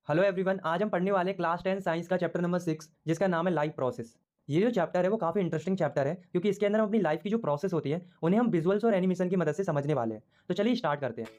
Hello everyone, आज हम पढ़ने वाले हैं क्लास 10 साइंस का चैप्टर नंबर 6 जिसका नाम है लाइफ प्रोसेस। ये जो चैप्टर है वो काफ़ी इंटरेस्टिंग चैप्टर है क्योंकि इसके अंदर हम अपनी लाइफ की जो प्रोसेस होती है उन्हें हम विजुअल्स और एनिमेशन की मदद से समझने वाले हैं। तो चलिए स्टार्ट करते हैं।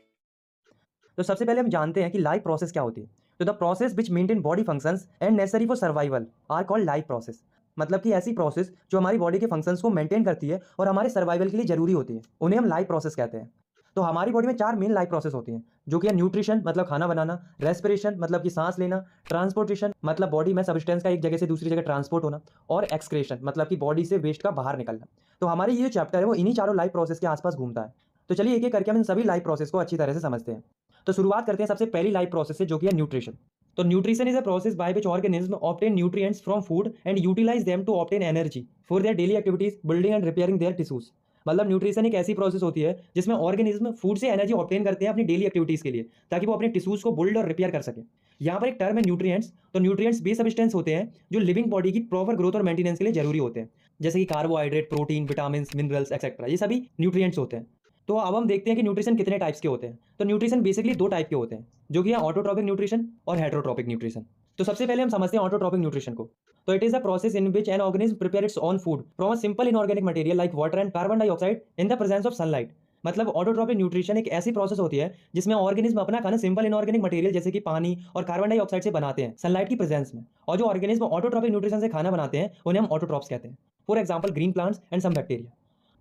तो सबसे पहले हम जानते हैं कि लाइफ प्रोसेस क्या होती है। तो the process which maintain body functions and necessary for survival are called life process. मतलब कि ऐसी प्रोसेस जो हमारी बॉडी के फंक्शंस को मेंटेन करती है और हमारे सर्वाइवल के लिए जरूरी होती है, उन्हें हम लाइफ प्रोसेस कहते हैं। तो हमारी बॉडी में चार मेन लाइफ प्रोसेस होती हैं, जो कि है न्यूट्रिशन मतलब खाना बनाना, रेस्पिरेशन मतलब कि सांस लेना, ट्रांसपोर्टेशन मतलब बॉडी में सब्सटेंस का एक जगह से दूसरी जगह ट्रांसपोर्ट होना, और एक्सक्रेशन मतलब कि बॉडी से वेस्ट का बाहर निकलना। तो हमारी ये जो चैप्टर है वो इन्हीं चारों लाइफ प्रोसेस के आसपास घूमता है। तो चलिए एक एक करके हम इन सभी लाइफ प्रोसेस को अच्छी तरह से समझते हैं। तो शुरुआत करते हैं सबसे पहली लाइफ प्रोसेस से, जो कि है न्यूट्रिशन। तो nutrition is a process by which organism obtain nutrients from food and utilize them to obtain energy for their daily activities, building and repairing their tissues. मतलब न्यूट्रिशन एक ऐसी प्रोसेस होती है जिसमें ऑर्गेनिज्म फूड से energy obtain करते हैं अपनी डेली एक्टिविटीज के लिए, ताकि वो अपने टिश्यूज को बिल्ड और रिपेयर कर सके। यहाँ पर एक टर्म है न्यूट्रिएंट्स। तो न्यूट्रिएंट्स बे सब्सटेंस होते हैं जो लिविंग बॉडी की प्रॉपर ग्रोथ और मेंटेनेंस के लिए जरूरी होते हैं, जैसे कि carbohydrate, protein, vitamin, minerals etcetera. ये सभी न्यूट्रिएंट्स होते हैं। तो अब हम देखते हैं कि न्यूट्रिशन कितने टाइप्स के होते हैं। तो न्यूट्रिशन बेसिकली दो टाइप के होते हैं, जो कि है ऑटोट्रॉपिक न्यूट्रिशन और हेटरोट्रॉपिक न्यूट्रिशन। तो सबसे पहले हम समझते हैं ऑटोट्रॉपिक न्यूट्रिशन को। तो it is a process in which an organism prepare its own food from a simple inorganic material like water and carbon dioxide in the presence of sunlight. मतलब autotrophic nutrition एक ऐसी process होती है जिसमें organism अपना खाना simple inorganic material जैसे कि पानी और कार्बन डाइऑक्साइड से बनाते हैं सनलाइट की प्रेजेंस में। और जो ऑर्गेनिज्म ऑटोट्रॉपिक न्यूट्रिशन से खाना बनाते हैं उन्हें हम ऑटोट्रॉप्स कहते हैं। For example green plants and some bacteria.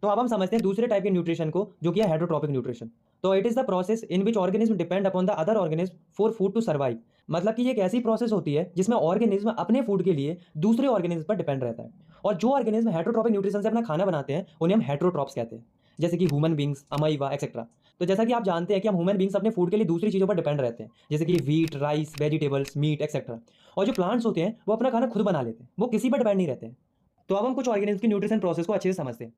तो अब हम समझते हैं दूसरे टाइप के न्यूट्रिशन को, जो कि है हेटरोट्रॉपिक न्यूट्रिशन। तो it is the process in which organism depend upon the other organism for food to survive. मतलब कि ये एक ऐसी प्रोसेस होती है जिसमें ऑर्गेनिज्म अपने फूड के लिए दूसरे ऑर्गेनिज्म पर डिपेंड रहता है। और जो ऑर्गेनिज्म हेटरोट्रॉपिक न्यूट्रिशन से अपना खाना बनाते हैं उन्हें हम हेटरोट्रॉप्स कहते हैं, जैसे कि ह्यूमन बींग्स, अमाइवा एक्सेट्रा। तो जैसा कि आप जानते हैं कि हम ह्यूमन बींग्स अपने फूड के लिए दूसरी चीज़ों पर डिपेंड रहते हैं, जैसे कि wheat, rice, vegetables, meat etcetera. और जो प्लांट्स होते हैं वो अपना खाना खुद बना लेते हैं, वो किसी पर डिपेंड नहीं रहते हैं। तो अब हम कुछ ऑर्गेनिज्म की न्यूट्रिशन प्रोसेस को अच्छे से समझते हैं।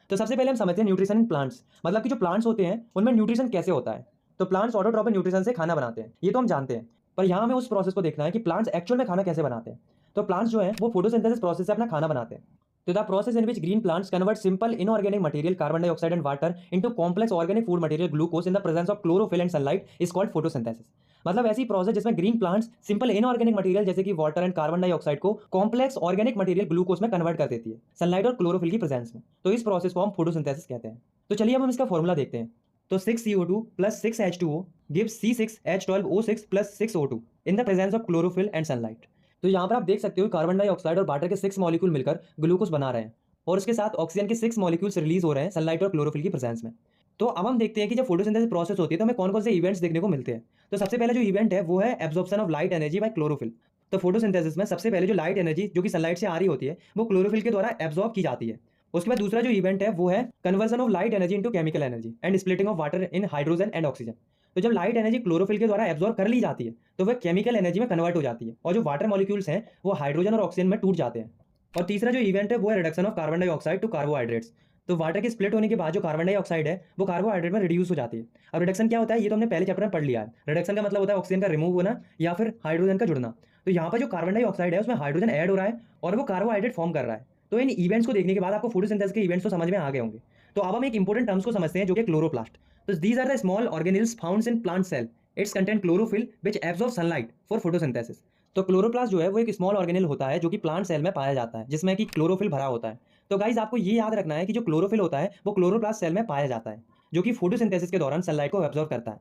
तो सबसे पहले हम समझते हैं न्यूट्रिशन इन प्लांट्स। मतलब कि जो प्लांट्स होते हैं उनमें न्यूट्रिशन कैसे होता है। तो प्लांट्स ऑटोट्रॉपिक न्यूट्रिशन से खाना बनाते हैं, ये तो हम जानते हैं। पर यहाँ हमें उस प्रोसेस को देखना है कि प्लांट्स एक्चुअल में खाना कैसे बनाते हैं। तो प्लांट्स जो है वो फोटोसिंथेसिस प्रोसेस से अपना खाना बनाते हैं। तो the process in which green plants convert simple inorganic material carbon dioxide and water into complex organic food material glucose in the presence of chlorophyll and sunlight is called photosynthesis. मतलब ऐसी process जिसमें green plants simple inorganic material जैसे कि water and carbon dioxide को complex organic material glucose में convert कर देती है सनलाइट और क्लोरोफिल की प्रेजेंस में। तो इस प्रोसेस को हम फोटोसिंथेसिस कहते हैं। तो चलिए अब हम इसका फॉर्मूला देखते हैं। तो 6CO2 plus 6H2O gives C6H12O6 plus 6O2 in the presence of chlorophyll and sunlight. तो यहाँ पर आप देख सकते हो कार्बन डाइऑक्साइड और वाटर के 6 मॉलिक्यूल मिलकर ग्लूकोज बना रहे हैं, और उसके साथ ऑक्सीजन के 6 मॉलिक्यूल्स रिलीज हो रहे हैं सनलाइट और क्लोरोफिल की प्रेजेंस में। तो अब हम देखते हैं कि जब फोटोसिंथेसिस प्रोसेस होती है तो हमें कौन कौन से इवेंट्स देखने को मिलते हैं। तो सबसे पहले जो इवेंट है वो है absorption of light energy by chlorophyll. तो फोटोसिंथेसिस में सबसे पहले जो लाइट एनर्जी जो कि सनलाइट से आ रही होती है वो क्लोरोफिल के द्वारा एब्जॉर्ब की जाती है। उसके बाद दूसरा जो इवेंट है वो है conversion of light energy into chemical energy and splitting of water in hydrogen and oxygen. तो जब लाइट एनर्जी क्लोरोफिल के द्वारा एब्जॉर्ब कर ली जाती है तो वह केमिकल एनर्जी में कन्वर्ट हो जाती है, और जो वाटर मॉलिक्यूल्स हैं वो हाइड्रोजन और ऑक्सीजन में टूट जाते हैं। और तीसरा जो इवेंट है वो है reduction of carbon dioxide to carbohydrates. तो वाटर के स्प्लिट होने के बाद जो कार्बन डाइऑक्साइड है वो कार्बोहाइड्रेट में रिड्यूस हो जाती है। अब रिडक्शन क्या होता है ये तो हमने पहले चैप्टर में पढ़ लिया है। रिडक्शन का मतलब होता है ऑक्सीजन का रिमूव होना या फिर हाइड्रोजन का जुड़ना। तो यहाँ पर जो कार्बन डाइऑक्साइड है उसमें हाइड्रोजन ऐड हो रहा है और वो कार्बोहाइड्रेट फॉर्म कर रहा है। तो इन इवेंट्स को देखने के बाद आपको फोटोसिंथेसिस के इवेंट्स तो समझ में आ गए होंगे। तो अब हम एक इंपॉर्टेंट टर्म्स को समझते हैं, जो कि क्लोरोप्लास्ट। तो these are the small organelles found in plant cell. It's content chlorophyll which absorb sunlight for photosynthesis. तो क्लोरोप्लास्ट जो है वो एक स्मॉल ऑर्गेनिल होता है जो कि प्लांट सेल में पाया जाता है, जिसमें कि क्लोरोफिल भरा होता है। तो गाइज आपको ये याद रखना है कि जो क्लोरोफिल होता है वो क्लोरोप्लास्ट सेल में पाया जाता है, जो कि फोटोसिंथेसिस के दौरान सनलाइट को एब्जॉर्ब करता है।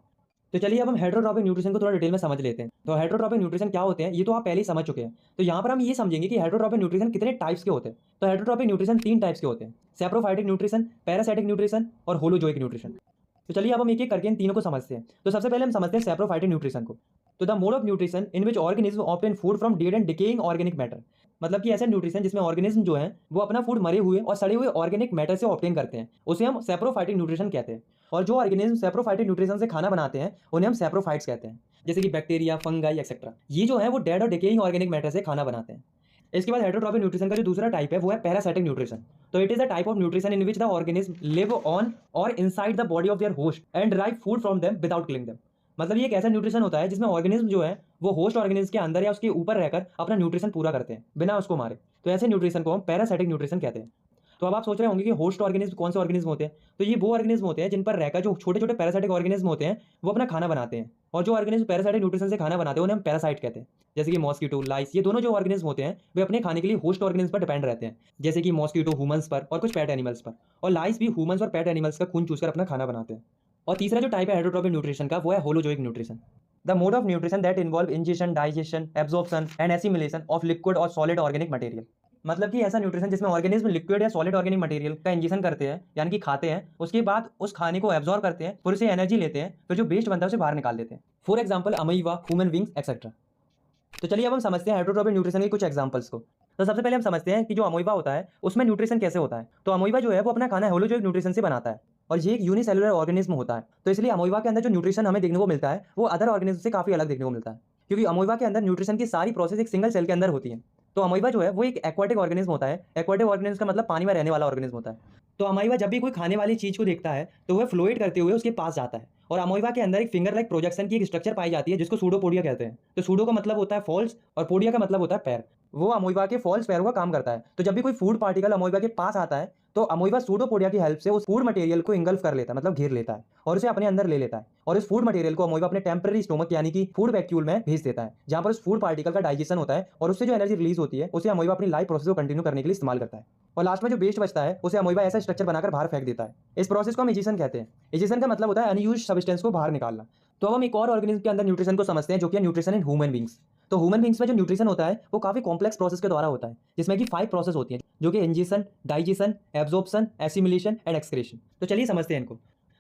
तो चलिए अब हम हेटरोट्रॉपिक न्यूट्रिशन को थोड़ा डिटेल में समझ लेते हैं। तो हेटरोट्रॉपिक न्यूट्रिशन क्या होते हैं ये तो आप पहले ही समझ चुके हैं। तो यहाँ पर हम ये समझेंगे कि हेटरोट्रॉपिक न्यूट्रिशन कितने टाइप्स के होते हैं। तो हेटरोट्रॉपिक न्यूट्रिशन 3 टाइप्स के होते हैं, सैप्रोफाइटिक न्यूट्रिशन, पैरासाइटिक न्यूट्रिशन और होलोजोइक न्यूट्रिशन। तो चलिए अब हम एक एक करके इन तीनों को समझते हैं। तो सबसे पहले हम समझते हैं सैप्रोफाइटिक न्यूट्रिशन को। तो the mode of nutrition in which organism obtain food from dead and decaying organic matter. मतलब कि ऐसा न्यूट्रिशन जिसमें ऑर्गेनिज्म जो है वो अपना फूड मरे हुए और सड़े हुए ऑर्गेनिक मैटर से ऑब्टेन करते हैं, उसे हम सैप्रोफाइटिक न्यूट्रिशन कहते हैं। और जो ऑर्गेनिज्म सैप्रोफाइटिक न्यूट्रिशन से खाना बनाते हैं उन्हें हम सैप्रोफाइट्स कहते हैं, जैसे कि बैक्टीरिया, फंगाई एक्सेट्रा। ये जो है वो डेड और डिकेइंग ऑर्गेनिक मैटर से खाना बनाते हैं। इसके बाद हेटरोट्रॉपिक न्यूट्रिशन का जो दूसरा टाइप है वो है पैरासाइटिक न्यूट्रिशन। तो it is a type of nutrition in which the organism live on or inside the body of their host and derive food from them without killing them. मतलब ये एक ऐसा न्यूट्रिशन होता है जिसमें ऑर्गेनिज्म जो है वो होस्ट ऑर्गेनिज्म के अंदर या उसके ऊपर रहकर अपना न्यूट्रिशन पूरा करते हैं बिना उसको मारे। तो ऐसे न्यूट्रिशन को हम पैरासाइटिक न्यूट्रिशन कहते हैं। तो अब आप सोच रहे होंगे कि होस्ट ऑर्गेनिज्म कौन से ऑर्गेनिज्म होते हैं? तो ये वो ऑर्गेनिज्म होते हैं जिन पर रहकर जो छोटे-छोटे पैरासाइटिक ऑर्गेनिज्म होते हैं, वो अपना खाना बनाते हैं। और जो ऑर्गेनिज्म पैरासाइटिक न्यूट्रिशन से खाना बनाते हैं, उन्हें हम पैरासाइट कहते हैं। जैसे कि मॉस्किटो, लाइस, ये दोनों जो ऑर्गेनिज्म होते हैं, वे अपने खाने के लिए होस्ट ऑर्गेनिज्म पर डिपेंड रहते हैं। जैसे कि मॉस्किटो ह्यूमन्स पर और कुछ पेट एनिमल्स पर, और लाइस भी ह्यूमन्स और पेट एनिमल्स का खून चूसकर अपना खाना बनाते हैं। और तीसरा जो टाइप है हेटरोट्रॉपिक न्यूट्रिशन का, वो है holozoic nutrition. The mode of nutrition that involve ingestion, digestion, absorption and assimilation of liquid और सॉलिड ऑर्गेनिक मटेरियल। मतलब कि ऐसा न्यूट्रिशन जिसमें ऑर्गेनिज्म लिक्विड या सॉलिड ऑर्गेनिक मटेरियल का इंजेशन करते हैं, यानी कि खाते हैं, उसके बाद उस खाने को एब्जॉर्ब करते हैं, फिर उसे एनर्जी लेते हैं, फिर जो वेस्ट बनता है उसे बाहर निकाल देते हैं। For example amoeba, human beings etcetera. तो चलिए अब हम समझते हैं हेटरोट्रॉपिक न्यूट्रिशन के कुछ एग्जांपल्स को। तो सबसे पहले हम समझते हैं कि जो अमीबा होता है उसमें न्यूट्रिशन कैसे होता है। तो अमीबा जो है वो अपना खाना होलोजोइक न्यूट्रिशन से बनाता है, और ये एक यूनिसेलुलर ऑर्गेनिज्म होता है। तो इसलिए अमीबा के अंदर जो न्यूट्रिशन हमें देखने को मिलता है वो अदर ऑर्गेनिज्म से काफी अलग देखने को मिलता है, क्योंकि अमीबा के अंदर न्यूट्रिशन की सारी प्रोसेस एक सिंगल सेल के अंदर होती है। तो अमीबा जो है वो एक एक्वाटिक ऑर्गेनिज्म होता है। एक्वाटिक ऑर्गेनिज्म का मतलब पानी में रहने वाला ऑर्गेनिज्म होता है। तो अमीबा जब भी कोई खाने वाली चीज को देखता है तो वह फ्लोएट करते हुए उसके पास जाता है, और अमीबा के अंदर एक फिंगर लाइक प्रोजेक्शन की एक स्ट्रक्चर पाई जाती है जिसको सूडोपोडिया कहते हैं। तो सूडो का मतलब होता है फॉल्स और पोडिया का मतलब होता है पैर। वो अमीबा के फॉल्स पैरों का काम करता है। तो जब भी कोई फूड पार्टिकल अमीबा के पास आता है तो अमीबा सूडोपोडिया की हेल्प से उस फूड मटेरियल को इंगल्फ कर लेता है, मतलब घेर लेता है, और उसे अपने अंदर ले लेता है। और इस फूड मटेरियल को अमीबा अपने टेम्पररी स्टोमक यानी कि फूड वैक्यूल में भेज देता है, जहां पर उस फूड पार्टिकल का डाइजेशन होता है, और उससे जो एनर्जी रिलीज होती है उसे अमीबा अपनी लाइफ प्रोसेस को कंटिन्यू करने के लिए इस्तेमाल करता है। और लास्ट में जो वेस्ट बचता है उसे अमीबा ऐसा स्ट्रक्चर बनाकर बाहर फेंक देता है। इस प्रोसेस को हम इजेशन कहते हैं। इजेशन का मतलब होता है अनयूज्ड सब्सटेंस को बाहर निकालना। तो अब हम एक और ऑर्गेनिज्म के अंदर न्यूट्रिशन को समझते हैं, जो कि है न्यूट्रिशन इन ह्यूमन बींग्स। तो ह्यूमन बींग्स में जो न्यूट्रिशन होता है वो काफी कॉम्प्लेक्स प्रोसेस के द्वारा होता है, जिसमें कि 5 प्रोसेस होती हैं, जो कि ingestion, digestion, absorption, assimilation and excretion. तो चलिए समझते हैं इनको।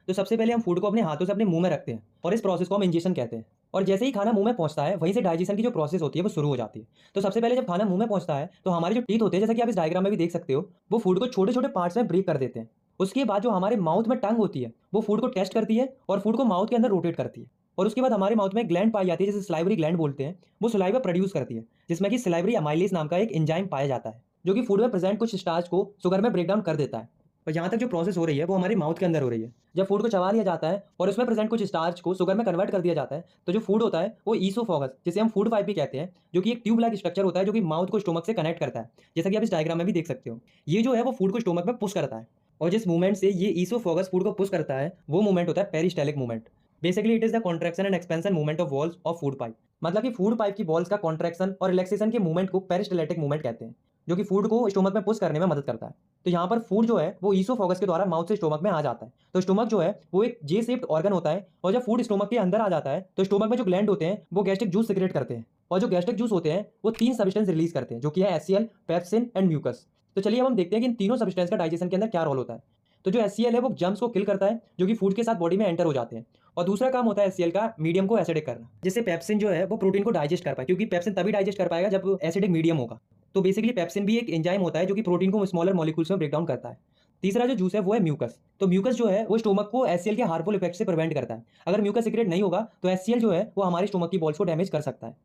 तो सबसे पहले हम फूड को अपने हाथों से अपने मुंह में रखते हैं, और इस प्रोसेस को हम इंजेशन कहते हैं। और जैसे ही खाना मुंह में पहुंचता है वहीं से डाइजेशन की जो प्रोसेस होती है वो शुरू हो जाती है। तो सबसे पहले जब खाना मुंह में पहुंचता है तो हमारे जो टीथ होते हैं, जैसा कि आप इस डायग्राम में भी देख सकते हो, वो फूड को छोटे छोटे पार्ट्स में ब्रेक कर देते हैं। उसके बाद जो हमारे माउथ में टंग होती है वो फूड को टेस्ट करती है और फूड को माउथ के अंदर रोटेट करती है। और उसके बाद हमारे माउथ में ग्लैंड पाई जाती है, जिसे सलाइवरी ग्लैंड बोलते हैं। वो सलाइवा प्रोड्यूस करती है, जिसमें कि सलाइवरी अमाइलेज नाम का एक एंजाइम पाया जाता है, जो कि फूड में प्रेजेंट कुछ स्टार्च को शुगर में ब्रेक डाउन कर देता है। और यहाँ तक जो प्रोसेस हो रही है वो हमारे माउथ के अंदर हो रही है। जब फूड को चबा लिया जाता है और उसमें प्रेजेंट कुछ स्टार्च को शुगर में कन्वर्ट कर दिया जाता है, तो जो फूड होता है वो ईसोफेगस, जिसे हम फूड पाइप भी कहते हैं, जो कि एक ट्यूब लाइक स्ट्रक्चर होता है जो कि माउथ को स्टोमक से कनेक्ट करता है, जैसा कि आप इस डायग्राम में भी देख सकते हो। ये जो है वो फूड को स्टोमक में पुश करता है, और जिस मूवमेंट से ये ईसोफेगस फूड को पुश करता है वो मूवमेंट होता है peristaltic movement. Basically it is the contraction and expansion movement of walls of food pipe. मतलब कि फूड पाइप की वॉल्स का कॉन्ट्रैक्शन और रिलैक्सेशन के मूवमेंट को पेरिस्टाल्टिक मूवमेंट कहते हैं, जो कि फूड को स्टोमक में पुश करने में मदद करता है। तो यहाँ पर फूड जो है वो ईसोफेगस के द्वारा माउथ से स्टोमक में आ जाता है। तो स्टोमक जो है वो एक जे शेप्ड ऑर्गन होता है, और जब फूड स्टोमक के अंदर आ जाता है तो स्टोमक में जो ग्लैंड होते हैं वो गैस्ट्रिक जूस सिक्रेट करते हैं, और जो गैस्ट्रिक जूस होते हैं वो 3 सब्सटेंस रिलीज करते हैं, जो कि है एचसीएल, पेप्सिन एंड म्यूकस। तो चलिए अब हम देखते हैं कि इन तीनों सब्सटेंस का डाइजेशन के अंदर क्या रोल होता है। तो जो एचसीएल है वो जर्म्स को किल करता है, जो कि फूड के साथ बॉडी में एंटर हो जाते हैं। और दूसरा काम होता है एचसीएल का मीडियम को एसिडिक करना, जिससे पेप्सिन जो है वो प्रोटीन को डाइजेस्ट कर पाए, क्योंकि पेप्सिन तभी डाइजेस्ट कर पाएगा जब एसिडिक मीडियम होगा। तो बेसिकली पेप्सिन भी एक एंजाइम होता है जो कि प्रोटीन को स्मॉलर मॉलिक्यूल्स में ब्रेक डाउन करता है। तीसरा जो जूस है वो है म्यूकस। तो म्यूकस जो है वो स्टोमक को एचसीएल के हार्मफुल इफेक्ट से प्रिवेंट करता है। अगर म्यूकस सीक्रेट नहीं होगा तो एचसीएल जो है वो हमारे स्टोमक की बॉल्स को डैमेज कर सकता है।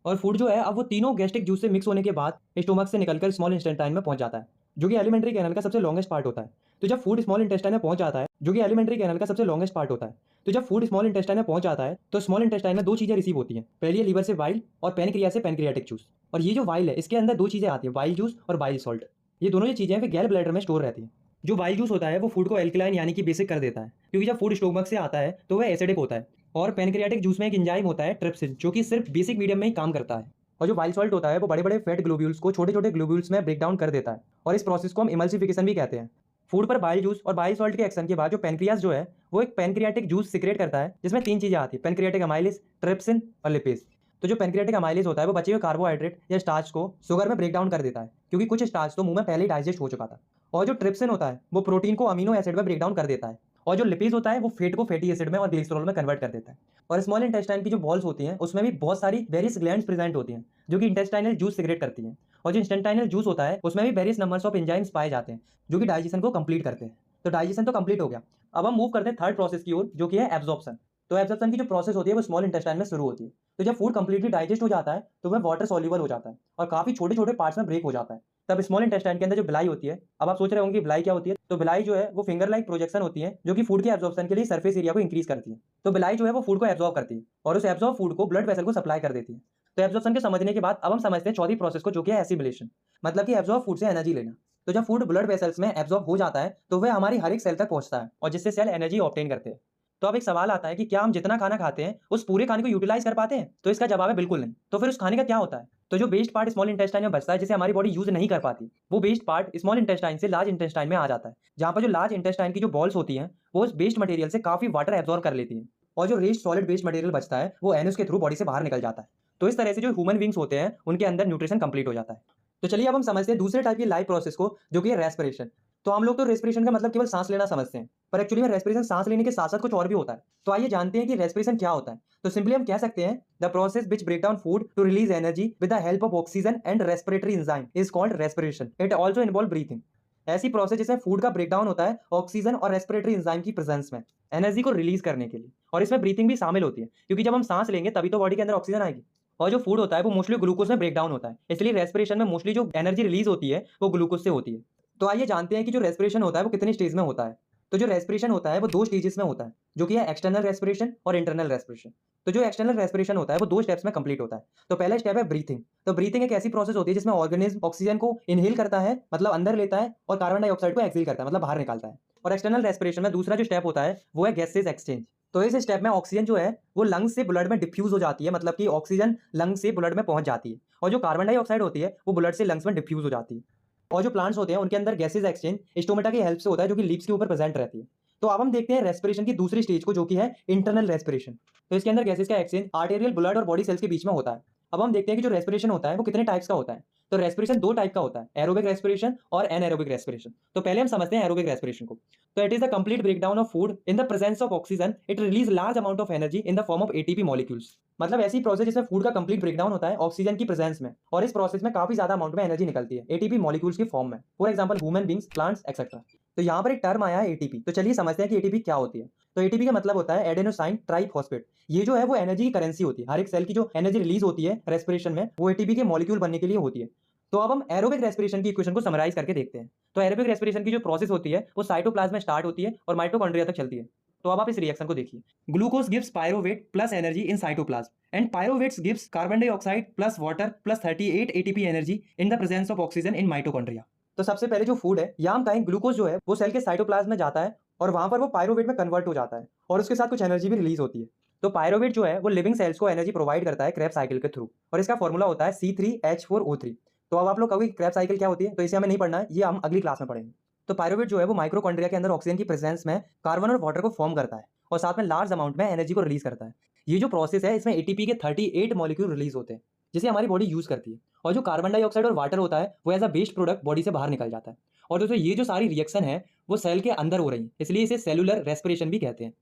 और फूड जो है अब वो तीनों गैस्ट्रिक जूस से मिक्स होने के बाद स्टोमक से निकलकर स्मॉल इंटेस्टाइन में पहुंच जाता है, जो कि एलिमेंट्री कैनल का सबसे लॉन्गेस्ट पार्ट होता है। तो जब फूड स्मॉल इंटेस्टाइन में पहुंच जाता है, जो कि एलिमेंट्री कैनल का सबसे लॉन्गेस्ट पार्ट होता है, तो जब फूड स्मॉल इंटेस्टाइन में पहुंच जाता है तो स्मॉल इंटेस्टाइन में 2 चीजें रिसीव होती हैं। पहली है लीवर से वाइल, और पैनक्रिया से पैनक्रियाटिक जूस। और ये जो वाइल है इसके अंदर 2 चीजें आती हैं, वाइल जूस और बाइल सॉल्ट। ये दोनों जो चीजें फिर गैल ब्लैडर में स्टोर रहती हैं। जो बाइल जूस होता है वो फूड को एल्कलाइन यानी कि बेसिक कर देता है, क्योंकि जब फूड स्टोमक से आता है तो वह एसिडिक होता है। और पैनक्रियाटिक जूस में एक एंजाइम होता है ट्रिप्सिन, जो कि सिर्फ बेसिक मीडियम में ही काम करता है। और जो बाइल सॉल्ट होता है वो बड़े बड़े फैट ग्लोब्यूल्स को छोटे छोटे ग्लोब्यूल्स में ब्रेक डाउन कर देता है, और इस प्रोसेस को हम इमल्सिफिकेशन भी कहते हैं। फूड पर बाइल जूस और बाइल सॉल्ट के एक्शन के बाद जो पैनक्रियास जो है वो एक पैनक्रियाटिक जूस सिक्रेट करता है, जिसमें 3 चीजें आती है, पैनक्रियाटिक अमाइलेज, ट्रिप्सिन और लिपेज। तो जो पैनक्रियाटिक अमाइलेज होता है वो बचे हुए कार्बोहाइड्रेट या स्टार्च को शुगर में ब्रेक डाउन कर देता है, क्योंकि कुछ स्टार्च तो मुंह में पहले ही डाइजेस्ट हो चुका था। और जो ट्रिप्सिन होता है वो प्रोटीन को अमीनो एसिड में ब्रेक डाउन कर देता है। और जो लिपिज होता है वो फैट को फैटी एसिड में और ग्लिसरॉल में कन्वर्ट कर देता है। और स्मॉल इंटेस्टाइन की जो बॉल्स होती हैं उसमें भी बहुत सारी वेरियस ग्लैंड्स प्रेजेंट होती हैं, जो कि इंटेस्टाइनल जूस सिक्रेट करती हैं। और जो इंस्टेंटाइनल जूस होता है उसमें भी वेरियस नंबर्स ऑफ एंजाइम्स पाए जाते हैं, जो कि डाइजेशन को कंप्लीट करते हैं। तो डाइजेशन तो कंप्लीट हो गया। अब हम मूव करते हैं थर्ड प्रोसेस की ओर, जो कि है एब्जॉर्प्शन। तो एब्जॉर्प्शन की जो प्रोसेस होती है वो स्मॉल इंटेस्टाइन में शुरू होती है। तो जब फूड कंप्लीटली डाइजेस्ट हो जाता है तो वह वाटर सॉल्युबल हो जाता है और काफी छोटे छोटे पार्ट्स में ब्रेक हो जाता है। तब स्मॉल इंटेस्टाइन के अंदर जो बिलाई होती है, अब आप सोच रहे होंगे बिलाई क्या होती है। तो बिलाई जो है वो फिंगर लाइक प्रोजेक्शन होती है, जो कि फूड के एब्जॉर्प्शन के लिए सरफेस एरिया को इंक्रीज करती है। तो बिलाई जो है वो फूड को एब्जॉर्ब करती है और उस एब्जॉर्ब फूड को ब्लड वेसल को सप्लाई कर देती है। तो एब्जॉर्प्शन के समझने के बाद अब हम समझते हैं चौथी प्रोसेस को, जो कि है एसिमिलेशन, मतलब कि एब्जॉर्ब फूड से एनर्जी लेना। तो जब फूड ब्लड वेसल्स में एब्जॉर्ब हो जाता है तो वह हमारी हर एक सेल तक पहुंचता है और जिससे सेल एनर्जी ऑब्टेन करते हैं। तो अब एक सवाल आता है कि क्या हम जितना खाना खाते हैं उस पूरे खाने को यूटिलाइज कर पाते हैं? तो इसका जवाब है बिल्कुल नहीं। तो फिर उस खाने का क्या होता है? तो जो वेस्ट पार्ट स्मॉल इंटेस्टाइन में बचता है जिसे हमारी बॉडी यूज नहीं कर पाती, वो वेस्ट पार्ट स्मॉल इंटेस्टाइन से लार्ज इंटेस्टाइन में आ जाता है, जहां पर जो लार्ज इंटेस्टाइन की जो बॉल्स होती हैं वो उस वेस्ट मटेरियल से काफी वाटर एब्जॉर्ब कर लेती हैं और जो रेस्ट सॉलिड वेस्ट मटेरियल बचता है वो एनस के थ्रू बॉडी से बाहर निकल जाता है। तो इस तरह से जो ह्यूमन बींग्स होते हैं उनके अंदर न्यूट्रिशन कंप्लीट हो जाता है। तो चलिए अब हम समझते हैं दूसरे टाइप की लाइफ प्रोसेस को, जो कि है रेस्पिरेशन। तो हम लोग तो रेस्पिरेशन का मतलब केवल सांस लेना समझते हैं, पर एक्चुअली में रेस्पिरेशन सांस लेने के साथ साथ कुछ और भी होता है। तो आइए जानते हैं कि रेस्पिरेशन क्या होता है। तो सिंपली हम कह सकते हैं the process which break down food to release energy with the help of oxygen and respiratory enzyme is called respiration. It also involve breathing. ऐसी प्रोसेस जिसमें फूड का ब्रेकडाउन होता है ऑक्सीजन और रेस्पिरेटरी एंजाइम की प्रेजेंस में energy को release करने के लिए, और इसमें ब्रीथिंग भी शामिल होती है क्योंकि जब हम सांस लेंगे तभी तो बॉडी के अंदर ऑक्सीजन आएगी। और जो फूड होता है वो मोस्टली ग्लूकोज में ब्रेकडाउन होता है, इसलिए रेस्पिरेशन में मोस्टली जो एनर्जी रिलीज होती है वो ग्लूकोज से होती है। तो आइए जानते हैं कि जो रेस्पिरेशन होता है वो कितने स्टेज में होता है। तो जो रेस्पिरेशन होता है वो दो स्टेजेस में होता है, जो कि है एक्सटर्नल रेस्पिरेशन और इंटरनल रेस्पिरेशन। तो जो एक्सटर्नल रेस्पिरेशन होता है वो दो स्टेप्स में कंप्लीट होता है। तो पहला स्टेप है ब्रीथिंग। तो ब्रीथिंग एक ऐसी प्रोसेस होती है जिसमें ऑर्गेनिज्म ऑक्सीजन को इनहेल करता है, मतलब अंदर लेता है, और कार्बन डाइऑक्साइड को एक्सहेल करता है, मतलब बाहर निकालता है। और एक्सटर्नल रेस्पिरेशन में दूसरा जो स्टेप होता है वो है गैसेज एक्सचेंज। तो इस स्टेप में ऑक्सीजन जो है वो लंग्स से ब्लड में डिफ्यूज हो जाती है, मतलब कि ऑक्सीजन लंग्स से ब्लड में पहुंच जाती है, और जो कार्बन डाइऑक्साइड होती है वो ब्लड से लंग्स में डिफ्यूज हो जाती है। और जो प्लांट्स होते हैं उनके अंदर गैसेज एक्सचेंज स्टोमेटा की हेल्प से होता है, जो कि लीव्स के ऊपर प्रेजेंट रहती है। तो अब हम देखते हैं रेस्पिरेशन की दूसरी स्टेज को, जो कि है इंटरनल रेस्पिरेशन। तो इसके अंदर गैसेज का एक्सचेंज आर्टेरियल ब्लड और बॉडी सेल्स के बीच में होता है। अब हम देखते हैं कि जो रेस्पिरेशन होता है वो कितने टाइप्स का होता है। तो रेस्पिरेशन दो टाइप का होता है, एरोबिक रेस्पिरेशन और एनएरोबिक रेस्पिरेशन। तो पहले हम समझते हैं एरोबिक रेस्पिरेशन को। तो it is the complete breakdown of food in the presence of oxygen, it release large amount of energy in the form of ATP molecules. मतलब ऐसी प्रोसेस जिसमें फूड का कंप्लीट ब्रेकडाउन होता है ऑक्सीजन की presence में, और इस प्रोसेस में काफी ज्यादा अमाउंट में एनर्जी निकलती है एटीपी मॉलिक्यूल्स की फॉर्म में, for example human beings, plants etcetera. तो यहाँ पर एक टर्म आया है एटीपी। तो चलिए समझते हैं कि एटीपी क्या होती है। तो एटीपी का मतलब होता है एडेनोसाइन ट्राइफॉस्फेट। ये जो है वो एनर्जी की करेंसी होती है। हर एक सेल की जो एनर्जी रिलीज होती है रेस्पिरेशन में वो एटीपी के मॉलिक्यूल बनने के लिए होती है। तो अब हम एरोबिक रेस्पिरेशन की इक्वेशन को समराइज करके देखते हैं। तो एरोबिक रेस्पिरेशन की जो प्रोसेस होती है वो साइटोप्लाज्म में स्टार्ट होती है और माइटोकॉन्ड्रिया तक चलती है। तो अब आप इस रिएक्शन को देखिए। Glucose gives pyruvate plus energy in cytoplasm and pyruvates gives carbon dioxide plus water plus 38 ATP energy in the presence of oxygen in mitochondria. तो सबसे पहले जो फूड है या हम कहें ग्लूकोज जो है वो सेल के साइटोप्लाज्म में जाता है और वहां पर वो पायरोवेट में कन्वर्ट हो जाता है और उसके साथ कुछ एनर्जी भी रिलीज होती है। तो पायरोवेट जो है वो लिविंग सेल्स को एनर्जी प्रोवाइड करता है क्रेब्स साइकिल के थ्रू, और इसका फॉर्मूला होता है C3H4O3। तो अब आप लोग कहोगे क्रेब्स साइकिल क्या होती है, तो इसे हमें नहीं पढ़ना है, ये हम अगली क्लास में पढ़ेंगे। तो पायरोवेट जो है वो माइक्रोकॉन्ड्रिया के अंदर ऑक्सीजन की प्रेजेंस में कार्बन और वाटर को फॉर्म करता है और साथ में लार्ज अमाउंट में एनर्जी को रिलीज करता है। ये जो प्रोसेस है इसमें एटीपी के 38 मॉलिक्यूल रिलीज होते हैं जिसे हमारी बॉडी यूज करती है, और जो कार्बन डाइऑक्साइड और वाटर होता है वो as a waste product body से बाहर निकल जाता है। और दोस्तों ये जो सारी रिएक्शन है वो सेल के अंदर हो रही है, इसलिए इसे सेलुलर रेस्पिरेशन भी कहते हैं।